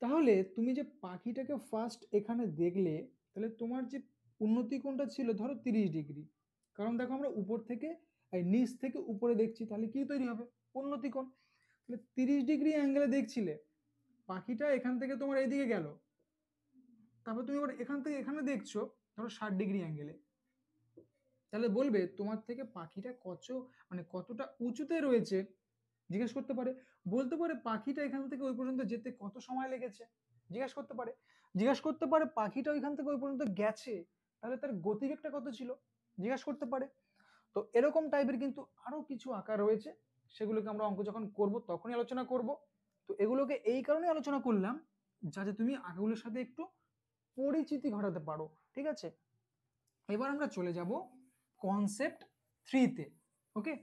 তাহলে তুমি যে পাখিটাকে ফার্স্ট এখানে দেখলে, তাহলে তোমার যে উন্নতি কোণটা ছিল ধরো 30 ডিগ্রি, কারণ দেখো আমরা উপর থেকে নিচ থেকে উপরে দেখছি, তাহলে কি তৈরি হবে? উন্নতি কোণ। তাহলে 30 ডিগ্রি অ্যাঙ্গেলে দেখছিলে, পাখিটা এখান থেকে তোমার এইদিকে গেল, তারপর তুমি আবার এখান থেকে এখানে দেখছো ধরো 60 ডিগ্রি অ্যাঙ্গেলে, তাহলে বলবে তোমার থেকে পাখিটা কতটা উঁচুতে রয়েছে, জিজ্ঞেস করতে পারে। বলতে পারে পাখিটা এখান থেকে ওই পর্যন্ত যেতে কত সময় লেগেছে, জিজ্ঞেস করতে পারে। জিজ্ঞেস করতে পারে পাখিটা ওইখান থেকে ওই পর্যন্ত গেছে, তাহলে তার গতিবেগটা কত ছিল, জিজ্ঞেস করতে পারে। তো এরকম টাইপের কিন্তু আরো কিছু আকার রয়েছে, সেগুলোকে আমরা অঙ্ক যখন করব তখনই আলোচনা করব। তো এগুলোকে এই কারণে আলোচনা করলাম যাতে তুমি আঁকাগুলোর সাথে একটু পরিচিতি ঘটাতে পারো, ঠিক আছে? এবার আমরা চলে যাব কনসেপ্ট 3-তে। ওকে,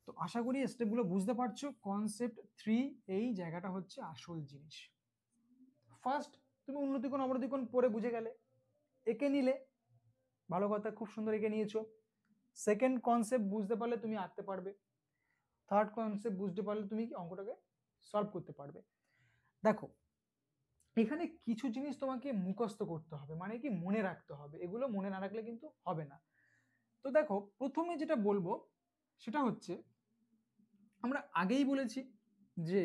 তো আশা করি স্টেপগুলো বুঝতে পারছো। কনসেপ্ট 3 এই জায়গাটা হচ্ছে আসল জিনিস। ফার্স্ট তুমি উন্নতিকোণ অবনতিকোণ পড়ে বুঝে গেলে, এঁকে নিলে, ভালো কথা, খুব সুন্দর এঁকে নিয়েছো। সেকেন্ড কনসেপ্ট বুঝতে পারলে তুমি আঁকতে পারবে, থার্ড কনসেপ্ট বুঝতে পারলে তুমি অঙ্কটাকে সলভ করতে পারবে। দেখো এখানে কিছু জিনিস তোমাকে মুখস্থ করতে হবে, মানে কি মনে রাখতে হবে, এগুলো মনে না রাখলে কিন্তু হবে না। তো দেখো প্রথমে যেটা বলবো সেটা হচ্ছে, আমরা আগেই বলেছি যে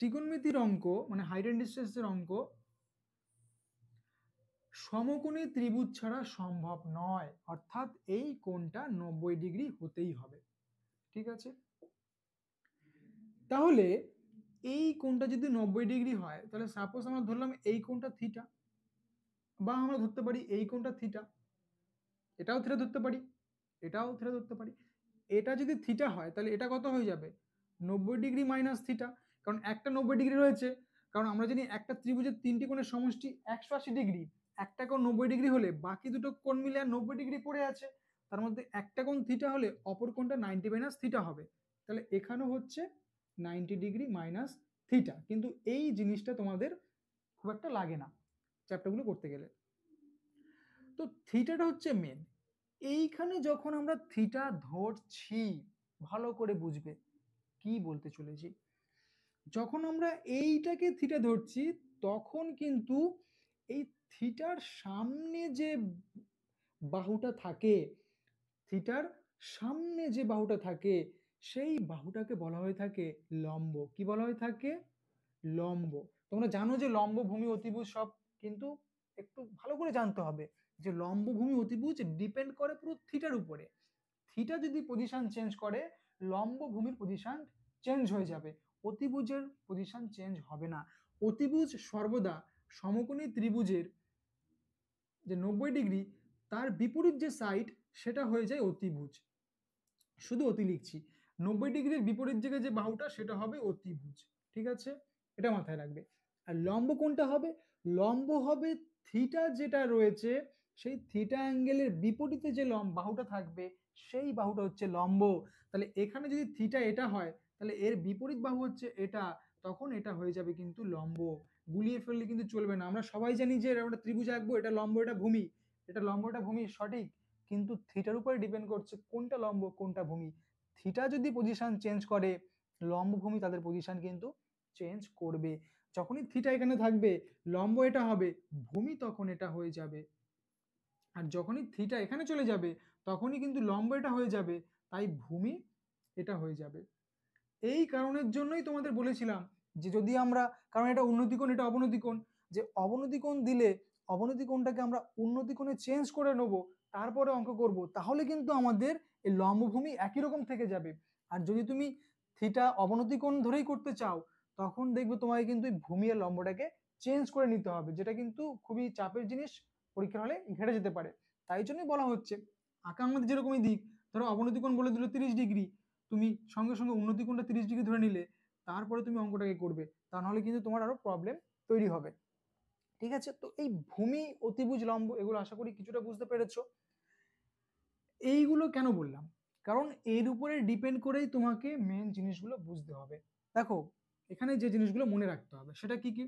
ত্রিকোণমিতির অঙ্ক মানে হাইট এন্ড ডিস্টেন্সের অঙ্ক সমকোণী ত্রিভুজ ছাড়া সম্ভব নয়, অর্থাৎ এই কোণটা 90 ডিগ্রি হতেই হবে, ঠিক আছে? তাহলে এই কোণটা যদি 90 ডিগ্রি হয়, তাহলে সাপোজ আমরা ধরলাম এই কোণটা থিটা, বা আমরা ধরতে পারি এই কোণটা থিটা, এটাও থিটা ধরতে পারি, এটাও থিটা ধরতে পারি। এটা যদি থিটা হয় তাহলে এটা কত হয়ে যাবে? 90 ডিগ্রি মাইনাস থিটা, কারণ একটা 90 ডিগ্রি রয়েছে। কারণ আমরা জানি একটা ত্রিভুজের তিনটি কোণের সমষ্টি 180 ডিগ্রি, একটা কোণ 90 ডিগ্রি হলে বাকি দুটো কোণ মিলে আর 90 ডিগ্রি পড়ে আছে, তার মধ্যে একটা কোণ থিটা হলে অপর কোণটা 90 মাইনাস থিটা হবে। তাহলে এখানেও হচ্ছে 90 ডিগ্রি মাইনাস থিটা, কিন্তু এই জিনিসটা তোমাদের খুব একটা লাগে না চ্যাপ্টারগুলো করতে গেলে। তো থিটাটা হচ্ছে মেন। এইখানে যখন আমরা থিটা ধরছি, ভালো করে বুঝবে কি বলতে চলেছি। যখন আমরা এইটাকে থিটা ধরছি, তখন কিন্তু এই থিটার সামনে যে বাহুটা থাকে, থিটার সামনে যে বাহুটা থাকে, সেই বাহুটাকে বলা হয়ে থাকে লম্ব। কি বলা হয়ে থাকে? লম্ব। তোমরা জানো যে লম্ব, ভূমি, অতিভুজ সব কিন্তু একটু ভালো করে জানতে হবে যে লম্ব, ভূমি, অতিভুজ ডিপেন্ড করে পুরো থিটার উপরে। থিটা যদি পজিশন চেঞ্জ করে, লম্ব ভূমির পজিশন চেঞ্জ হয়ে যাবে, অতিভুজের পজিশন চেঞ্জ হবে না। অতিভুজ সর্বদা সমকোণী ত্রিভুজের যে 90 ডিগ্রি, তার বিপরীত যে সাইড সেটা হয়ে যায় অতিভুজ। শুধু অতি লিখছি, 90 ডিগ্রির বিপরীত দিকে যে বাহুটা সেটা হবে অতিভুজ, ঠিক আছে? এটা মাথায় রাখবে। আর লম্ব কোনটা হবে? লম্ব হবে থিটা যেটা রয়েছে, সেই থিটা অ্যাঙ্গেলের বিপরীতে যে বাহুটা থাকবে, সেই বাহুটা হচ্ছে লম্ব। তাহলে এখানে যদি থিটা এটা হয়, তাহলে এর বিপরীত বাহু হচ্ছে এটা, তখন এটা হয়ে যাবে কিন্তু লম্ব। গুলিয়ে ফেললে কিন্তু চলবে না। আমরা সবাই জানি যে আমরা ত্রিভুজ আঁকবো, এটা লম্ব এটা ভূমি, এটা লম্ব এটা ভূমি, সঠিক, কিন্তু থিটার উপরে ডিপেন্ড করছে কোনটা লম্ব কোনটা ভূমি। থিটা যদি পজিশন চেঞ্জ করে, লম্ব ভূমি তাদের পজিশন কিন্তু চেঞ্জ করবে। যখনই থিটা এখানে থাকবে, লম্ব এটা হবে, ভূমি তখন এটা হয়ে যাবে। আর যখনই থিটা এখানে চলে যাবে, তখনই কিন্তু লম্ব এটা হয়ে যাবে, তাই ভূমি এটা হয়ে যাবে। এই কারণের জন্যই তোমাদের বলেছিলাম যে যদি আমরা, কারণ এটা উন্নতি কোণ এটা অবনতি কোণ, যে অবনতি কোণ দিলে অবনতি কোণটাকে আমরা উন্নতি কোণে চেঞ্জ করে নেব, তারপরে অঙ্ক করব, তাহলে কিন্তু আমাদের এই লম্বভূমি একই রকম থেকে যাবে। আর যদি তুমি থিটা অবনতি কোণ ধরেই করতে চাও, তখন দেখবে তোমাকে কিন্তু ভূমি আর লম্বটাকে চেঞ্জ করে নিতে হবে, যেটা কিন্তু খুবই চাপের জিনিস, পরীক্ষার হলে ঘেটে যেতে পারে। তাই জন্যই বলা হচ্ছে আঁকার মধ্যে যেরকমই দিক, ধরো অবনতি কোণ বলে দিল 30 ডিগ্রি, তুমি সঙ্গে সঙ্গে উন্নতি কোণটা 30 ডিগ্রি ধরে নিলে, তারপরে তুমি অঙ্কটাকে করবে, তা নাহলে কিন্তু তোমার আরো প্রবলেম তৈরি হবে, ঠিক আছে? তো এই ভূমি, অতিভুজ, লম্ব এগুলো আশা করি কিছুটা বুঝতে পেরেছো। এইগুলো কেন বললাম? কারণ এর উপরে ডিপেন্ড করেই তোমাকে মেন জিনিসগুলো বুঝতে হবে। দেখো এখানে যে জিনিসগুলো মনে রাখতে হবে সেটা কি কি?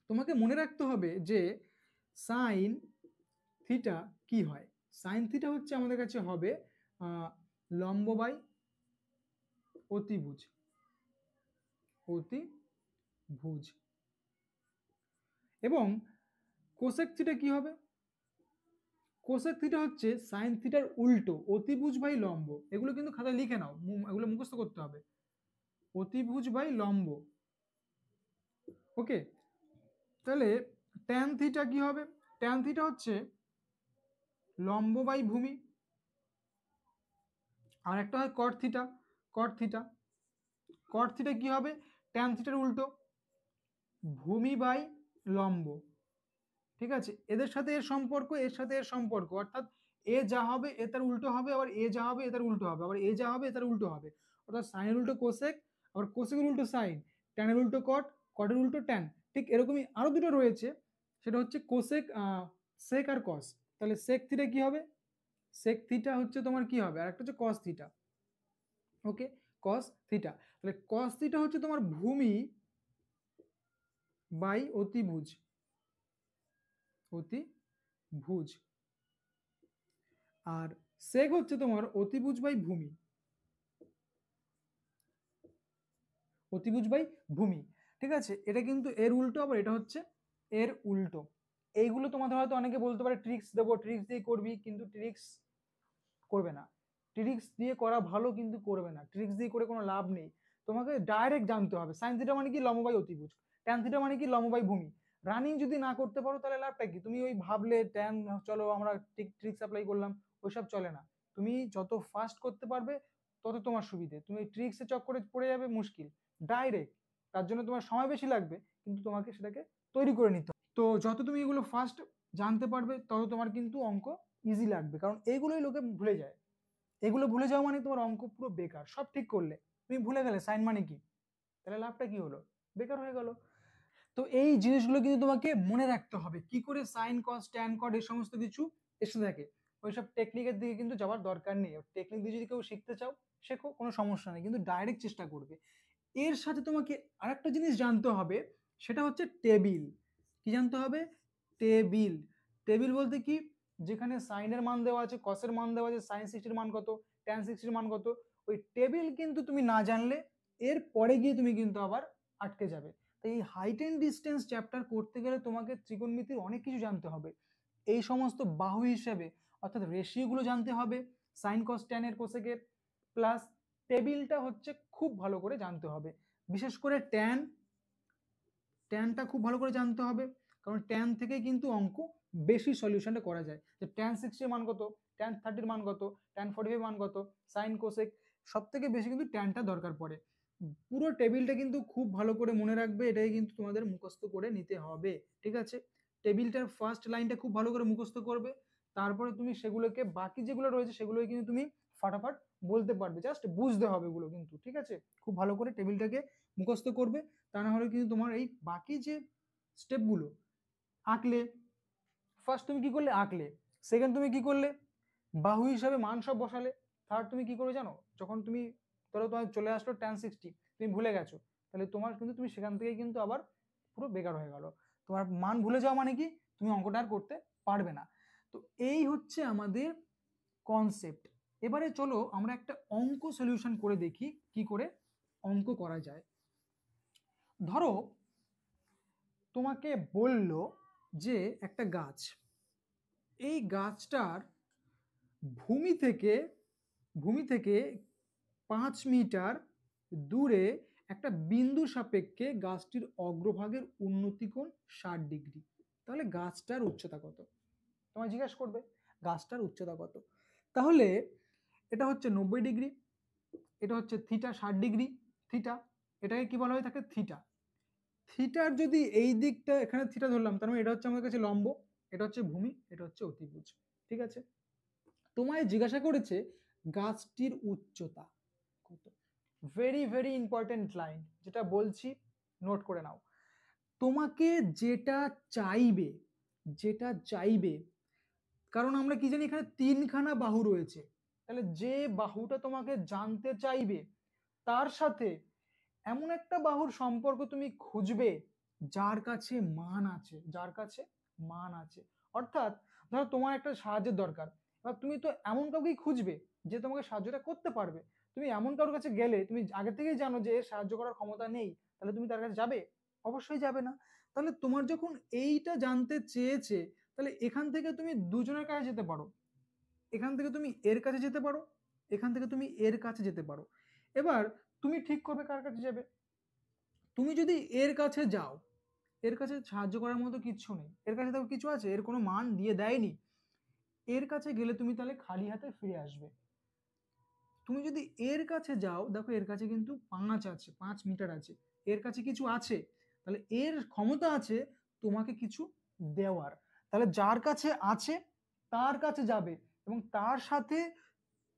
তোমাকে মনে রাখতে হবে যে সাইন থিটা কি হয়? সাইন থিটা হচ্ছে আমাদের কাছে হবে লম্ব বাই অতিভুজ, অতিভুজ। এবং কোসেক থিটা কি হবে? কোসেক থিটা হচ্ছে সাইন থিটার উল্টো, অতিভুজ বাই লম্ব। এগুলো কিন্তু খাতায় লিখে নাও, এগুলো মুখস্থ করতে হবে। অতিভুজ বাই লম্ব। ওকে, তাহলে ট্যান থিটা কি হবে? ট্যান থিটা হচ্ছে লম্ব বাই ভূমি। আর একটা হয় কট থিটা। কট থিটা, কট থিটা কি হবে? ট্যান থিটার উল্টো, ভূমি বাই লম্ব। ঠিক আছে, এদের সাথে এর সম্পর্ক, এর সাথে এর সম্পর্ক, অর্থাৎ এ যা হবে এ তার উল্টো হবে, আবার এ যা হবে এ তার উল্টো হবে, আবার এ যা হবে এ তার উল্টো হবে। অর্থাৎ সাইনের উল্টো কোসেক, আবার কোসেকের উল্টো সাইন, ট্যানের উল্টো কট, কটের উল্টো ট্যান। ঠিক এরকমই আরো দুটো রয়েছে, সেটা হচ্ছে কোসেক, সেক আর কস। তাহলে সেক থিটা কি হবে? সেক থিটা হচ্ছে তোমার কি হবে? আর একটা হচ্ছে কস থিটা। ওকে, কস থিটা। তাহলে কস থিটা হচ্ছে তোমার ভূমি বাই অতিভুজ, অতিভুজ। আর সেক হচ্ছে তোমার অতিভুজ বাই ভূমি, অতিভুজ বাই ভূমি। ঠিক আছে, এটা কিন্তু এর উল্টো, আবার এটা হচ্ছে এর উল্টো। এইগুলো তোমাদের হয়তো অনেকে বলতে পারে ট্রিক্স দেবো, ট্রিক্স দিয়ে করবি, কিন্তু ট্রিক্স করবে না। ট্রিক্স দিয়ে করা ভালো, কিন্তু করবে না, ট্রিক্স দিয়ে করে কোনো লাভ নেই। তোমাকে ডাইরেক্ট জানতে হবে সাইন থিটা মানে কি, লম্ব বাই অতিভুজ। ট্যান থিটা মানে কি, লম্ব বাই ভূমি। রানিং যদি না করতে পারো তাহলে লাভটা কি? তুমি ওই ভাবলে ট্যান, চলো আমরা ট্রিক্স অ্যাপ্লাই করলাম, ওইসব চলে না। তুমি যত ফাস্ট করতে পারবে তত তোমার সুবিধে। তুমি ট্রিক্সের চক্করে পড়ে যাবে, মুশকিল। ডাইরেক্ট, তার জন্য তোমার সময় বেশি লাগবে, কিন্তু তোমাকে সেটাকে তৈরি করে নিতে হবে। তো যত তুমি এগুলো ফাস্ট জানতে পারবে তত তোমার কিন্তু অঙ্ক ইজি লাগবে, কারণ এইগুলোই লোকে ভুলে যায়। এগুলো ভুলে যাওয়া মানে তোমার অঙ্ক পুরো বেকার। সব ঠিক করলে তুমি ভুলে গেলে সাইন মানে কি, তাহলে লাভটা কি হলো? বেকার হয়ে গেল। তো এই জিনিসগুলো কিন্তু তোমাকে মনে রাখতে হবে, কি করে সাইন কস ট্যান কট এই সমস্ত কিছু এসে থাকে। ওইসব টেকনিকের দিকে কিন্তু যাওয়ার দরকার নেই। টেকনিক দিয়ে যদি কেউ শিখতে চাও শেখো, কোনো সমস্যা নেই, কিন্তু ডাইরেক্ট চেষ্টা করবে। এর সাথে তোমাকে আরেকটা জিনিস জানতে হবে, সেটা হচ্ছে টেবিল। কি জানতে হবে? টেবিল। টেবিল বলতে কি? যেখানে সাইনের মান দেওয়া আছে, কসের মান দেওয়া আছে, সাইন 60 মান কত, ট্যান 60 মান কত, ওই টেবিল কিন্তু তুমি না জানলে এর পরে গিয়ে তুমি কিন্তু আবার আটকে যাবে। তাই এই হাইট এন্ড ডিস্টেন্স চ্যাপ্টার করতে গেলে তোমাকে ত্রিকোণমিতির অনেক কিছু জানতে হবে। এই সমস্ত বাহু হিসেবে অর্থাৎ রেশিওগুলো জানতে হবে, সাইন কস ট্যান এর কোসেকের, প্লাস টেবিলটা হচ্ছে খুব ভালো করে জানতে হবে। বিশেষ করে ট্যানটা খুব ভালো করে জানতে হবে, কারণ ট্যান থেকে কিন্তু অঙ্ক বেশি সলিউশনটা করা যায়। যে ট্যান 60 মান কত, ট্যান 30 মান কত, ট্যান 45 মান কত, সাইন কোসেক, সব থেকে বেশি কিন্তু ট্যানটা দরকার পড়ে। পুরো টেবিলটা কিন্তু খুব ভালো করে মনে রাখবে, এটাই কিন্তু তোমাদের মুখস্থ করে নিতে হবে। ঠিক আছে, টেবিলটার ফার্স্ট লাইনটা খুব ভালো করে মুখস্থ করবে, তারপরে তুমি সেগুলোকে বাকি যেগুলো রয়েছে সেগুলো কিন্তু তুমি ফাটাফাট বলতে পারবে, জাস্ট বুঝতে হবে এগুলো কিন্তু। ঠিক আছে, খুব ভালো করে টেবিলটাকে মুখস্থ করবে, তা না হলে কিন্তু তোমার এই বাকি যে স্টেপগুলো আঁকলে, ফার্স্ট তুমি কি করলে আঁকলে, সেকেন্ড তুমি কি করলে বাহু হিসাবে মান সব বসালে, থার্ড তুমি কি করে জানো, যখন তুমি ধরো তোমার চলে আসলো ট্যান 60, তুমি ভুলে গেছো, তাহলে তোমার কিন্তু তুমি সেখান থেকে কিন্তু আবার পুরো বেকার হয়ে গেল। তোমার মান ভুলে যাওয়া মানে কি, তুমি অঙ্কটা আর করতে পারবে না। তো এই হচ্ছে আমাদের কনসেপ্ট। এবারে চলো আমরা একটা অঙ্ক সলিউশন করে দেখি কি করে অঙ্ক করা যায়। ধরো তোমাকে বলল যে একটা গাছ, এই গাছটার ভূমি থেকে 5 মিটার দূরে একটা বিন্দু সাপেক্ষে গাছটির অগ্রভাগের উন্নতি কোণ 60 ডিগ্রি। তাহলে গাছটার উচ্চতা কত? তোমায় জিজ্ঞেস করবে গাছটার উচ্চতা কত। তাহলে এটা হচ্ছে 90 ডিগ্রি, এটা হচ্ছে থিটা 60 ডিগ্রি, থিটা, এটাকে কি বলা হয়ে থাকে? থিটা। থিটার যদি এই দিকটা এখানে থিটা ধরলাম, তার মানে এটা হচ্ছে আমাদের কাছে লম্ব, এটা হচ্ছে ভূমি, এটা হচ্ছে অতিভুজ। ঠিক আছে, তোমায় জিজ্ঞাসা করেছে গাছটির উচ্চতা কত। ভেরি ভেরি ইম্পর্টেন্ট লাইন, যেটা বলছি নোট করে নাও। তোমাকে যেটা চাইবে, যেটা চাইবে, কারণ আমরা কি জানি এখানে 3খানা বাহু রয়েছে, তাহলে যে বাহুটা তোমাকে জানতে চাইবে তার সাথে এমন একটা বাহুর সম্পর্ক তুমি খুঁজবে যার কাছে মান আছে, যার কাছে মান আছে। অর্থাৎ ধরো তোমার একটা সাহায্যের দরকার, এবার তুমি তো এমন কাউকেই খুঁজবে যে তোমাকে সাহায্যটা করতে পারবে। তুমি এমন কারোর কাছে গেলে, তুমি আগে থেকেই জানো যে এর সাহায্য করার ক্ষমতা নেই, তাহলে তুমি তার কাছে যাবে? অবশ্যই যাবে না। তাহলে তোমার যখন এইটা জানতে চেয়েছে, তাহলে এখান থেকে তুমি দুজনের কাছে যেতে পারো। এখান থেকে তুমি এর কাছে যেতে পারো, এখান থেকে তুমি এর কাছে যেতে পারো। এবার তুমি ঠিক করবে কার কাছে যাবে। তুমি যদি এর কাছে যাও, এর কাছে সাহায্য করার মতো কিচ্ছু নেই, এর কাছে তো কিছু আছে, এর কোনো মান দিয়ে দেয়নি। এর কাছে গেলে তুমি তাহলে খালি হাতে ফিরে আসবে। তুমি যদি এর কাছে যাও, দেখো এর কাছে কিন্তু 5 আছে, 5 মিটার আছে, এর কাছে কিছু আছে, তাহলে এর ক্ষমতা আছে তোমাকে কিছু দেওয়ার। তাহলে যার কাছে আছে তার কাছে যাবে, এবং তার সাথে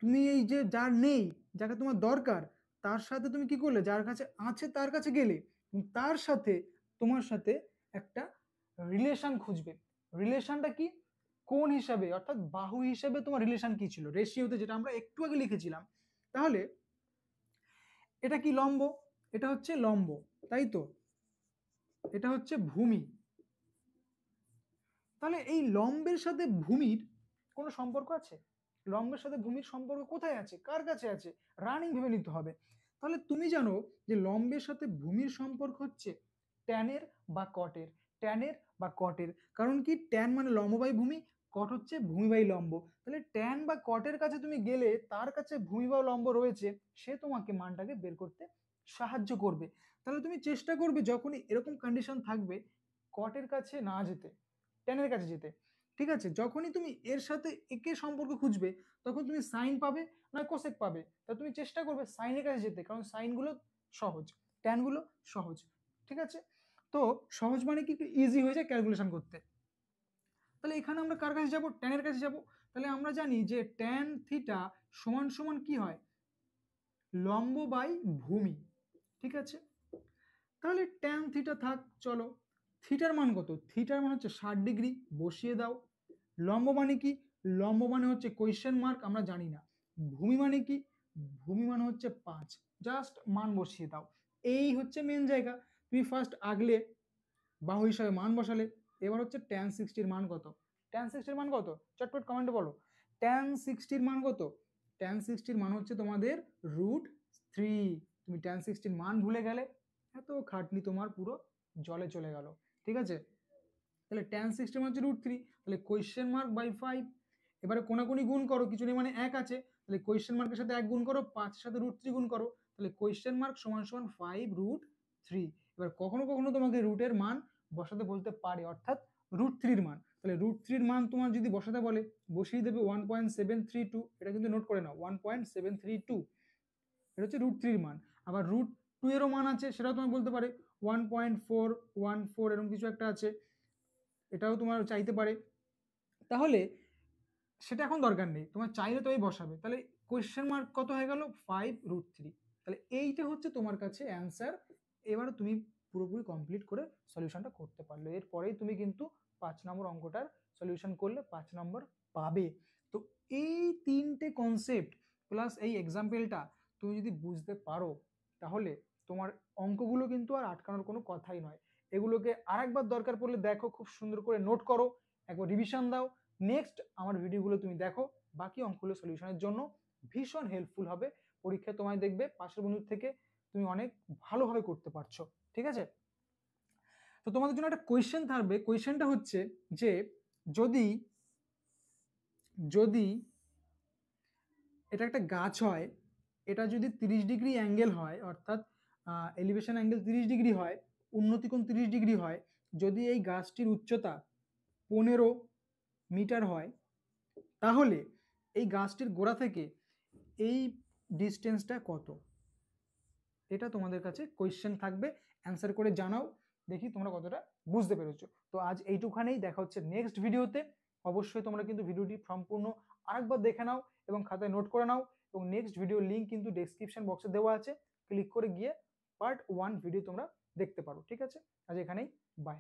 তুমি এই যে যার নেই, যাকে তোমার দরকার, তার সাথে তুমি কি করলে, যার কাছে আছে তার কাছে গেলে, তার সাথে তোমার সাথে একটা রিলেশন খুঁজবে। রিলেশনটা কি? কোণ হিসাবে, অর্থাৎ বাহু হিসাবে তোমার রিলেশন কি ছিল, রেশিওতে, যেটা আমরা একটু আগে লিখেছিলাম। তাহলে এটা কি লম্ব, এটা হচ্ছে লম্ব, তাই তো, এটা হচ্ছে ভূমি। তাহলে এই লম্বের সাথে ভূমির কোনো সম্পর্ক আছে? লম্বের সাথে ভূমির সম্পর্ক কোথায় আছে, কার কাছে আছে? রানিং ভেবে নিতে হবে। তাহলে তুমি জানো যে লম্বের সাথে ভূমির সম্পর্ক হচ্ছে ট্যানের বা কটের, ট্যানের বা কটের। কারণ কি, ট্যান মানে লম্ব বাই ভূমি, কট হচ্ছে ভূমি বাই লম্ব। তাহলে ট্যান বা কটের কাছে তুমি গেলে, তার কাছে ভূমি বা লম্ব রয়েছে, সে তোমাকে মানটাকে বের করতে সাহায্য করবে। তাহলে তুমি চেষ্টা করবে যখনই এরকম কন্ডিশন থাকবে কটের কাছে না যেতে, ট্যানের কাছে যেতে। ঠিক আছে, যখনই তুমি এর সাথে একে সম্পর্ক খুঁজবে, তখন তুমি সাইন পাবে না কোসেক পাবে, তা তুমি চেষ্টা করবে সাইনের কাছে যেতে, কারণ সাইনগুলো সহজ, ট্যানগুলো সহজ। ঠিক আছে, তো সহজ মানে কি, একটু ইজি হয়ে যায় ক্যালকুলেশন করতে। তাহলে এখানে আমরা কার কাছে যাব, ট্যানের কাছে যাব। তাহলে আমরা জানি যে ট্যান থিটা সমান সমান কি হয়, লম্ব বাই ভূমি। ঠিক আছে, তাহলে ট্যান থিটা থাক, চলো। থিটার মান কত? থিটার মান হচ্ছে 60 ডিগ্রি, বসিয়ে দাও। লম্ব মানে কি? লম্ব মানে হচ্ছে কোয়েশ্চেন মার্ক, আমরা জানি না। ভূমি মানে কি? ভূমি মানে হচ্ছে 5, জাস্ট মান বসিয়ে দাও। এই হচ্ছে মেন জায়গা। তুমি ফার্স্ট আগলে বাহু হিসাবে মান বসালে। এবার হচ্ছে ট্যান 60 মান কত? ট্যান 60 মান কত? চটপট কমেন্টে বলো। ট্যান 60 মান কত? ট্যান 60 মান হচ্ছে তোমাদের √3। তুমি ট্যান 60 মান ভুলে গেলে, এত খাটনি তোমার পুরো জলে চলে গেল। ঠিক আছে, তাহলে ট্যান 60 মান হচ্ছে √3, তাহলে কোয়েশ্চেন মার্ক বাই 5। এবারে কোনাকুনি গুণ করো, কিছু নেই মানে 1 আছে, তাহলে কোয়েশ্চেন মার্কের সাথে 1 গুণ করো, 5 এর সাথে √3 গুণ করো, তাহলে কোয়েশ্চেন মার্ক সমান সমান 5√3। এবার কখনো কখনো তোমাকে রুটের মান বসাতে বলতে পারে, অর্থাৎ √3 মান। তাহলে √3 মান তোমার যদি বসাতে বলে, বসিয়ে দেবে 1.732, এটা কিন্তু নোট করে নাও, 1.732, এটা হচ্ছে √3 মান। আবার √2 এরও মান আছে, সেটাও তোমার বলতে পারে 1.414, এরকম কিছু একটা আছে, এটাও তোমার চাইতে পারে। তাহলে সেটা এখন দরকার নেই, তোমার চাইলে তো এই বসাবে। তাহলে কোয়েশ্চেন মার্ক কত হয়ে গেল, 5√3। তাহলে এইটা হচ্ছে তোমার কাছে অ্যান্সার। এবার তুমি পুরোপুরি কমপ্লিট করে সলিউশনটা করতে পারলে, এরপরেই তুমি কিন্তু 5 নম্বর অঙ্কটার সলিউশন করলে 5 নম্বর পাবে। তো এই 3টে কনসেপ্ট প্লাস এই এক্সাম্পলটা তুমি যদি বুঝতে পারো, তাহলে তোমার অঙ্কগুলো কিন্তু আর আটকানোর কোনো কথাই নয়। এগুলোকে আরেকবার দরকার পড়লে দেখো, খুব সুন্দর করে নোট করো, একবার রিভিশন দাও, নেক্সট আমার ভিডিওগুলো তুমি দেখো, বাকি অঙ্কগুলো সলিউশনের জন্য ভীষণ হেল্পফুল হবে। পরীক্ষা তোমায় দেখবে পাশের বন্ধুর থেকে তুমি অনেক ভালোভাবে করতে পারছো। ঠিক আছে, তো তোমাদের জন্য একটা কোয়েশ্চেন থাকবে। কোয়েশ্চেনটা হচ্ছে যে যদি যদি এটা একটা গাছ হয়, এটা যদি 30 ডিগ্রি অ্যাঙ্গেল হয়, অর্থাৎ এলিভেশন অ্যাঙ্গেল 30 ডিগ্রি হয়, উন্নতি কোণ 30 ডিগ্রি হয়, যদি এই গাছটির উচ্চতা 15 মিটার হয়, তাহলে এই গাছটির গোড়া থেকে এই ডিস্টেন্সটা কত? এটা তোমাদের কাছে কোয়েশ্চেন থাকবে, অ্যান্সার করে জানাও, দেখি তোমরা কতটা বুঝতে পেরেছো। তো আজ এইটুখানেই, দেখা হচ্ছে নেক্সট ভিডিওতে। অবশ্যই তোমরা কিন্তু ভিডিওটি সম্পূর্ণ আরেকবার দেখে নাও এবং খাতায় নোট করে নাও, এবং নেক্সট ভিডিও লিঙ্ক কিন্তু ডেসক্রিপশন বক্সে দেওয়া আছে, ক্লিক করে গিয়ে পার্ট 1 ভিডিও তোমরা দেখতে পারো। ঠিক আছে, আজ এখানেই, বাই।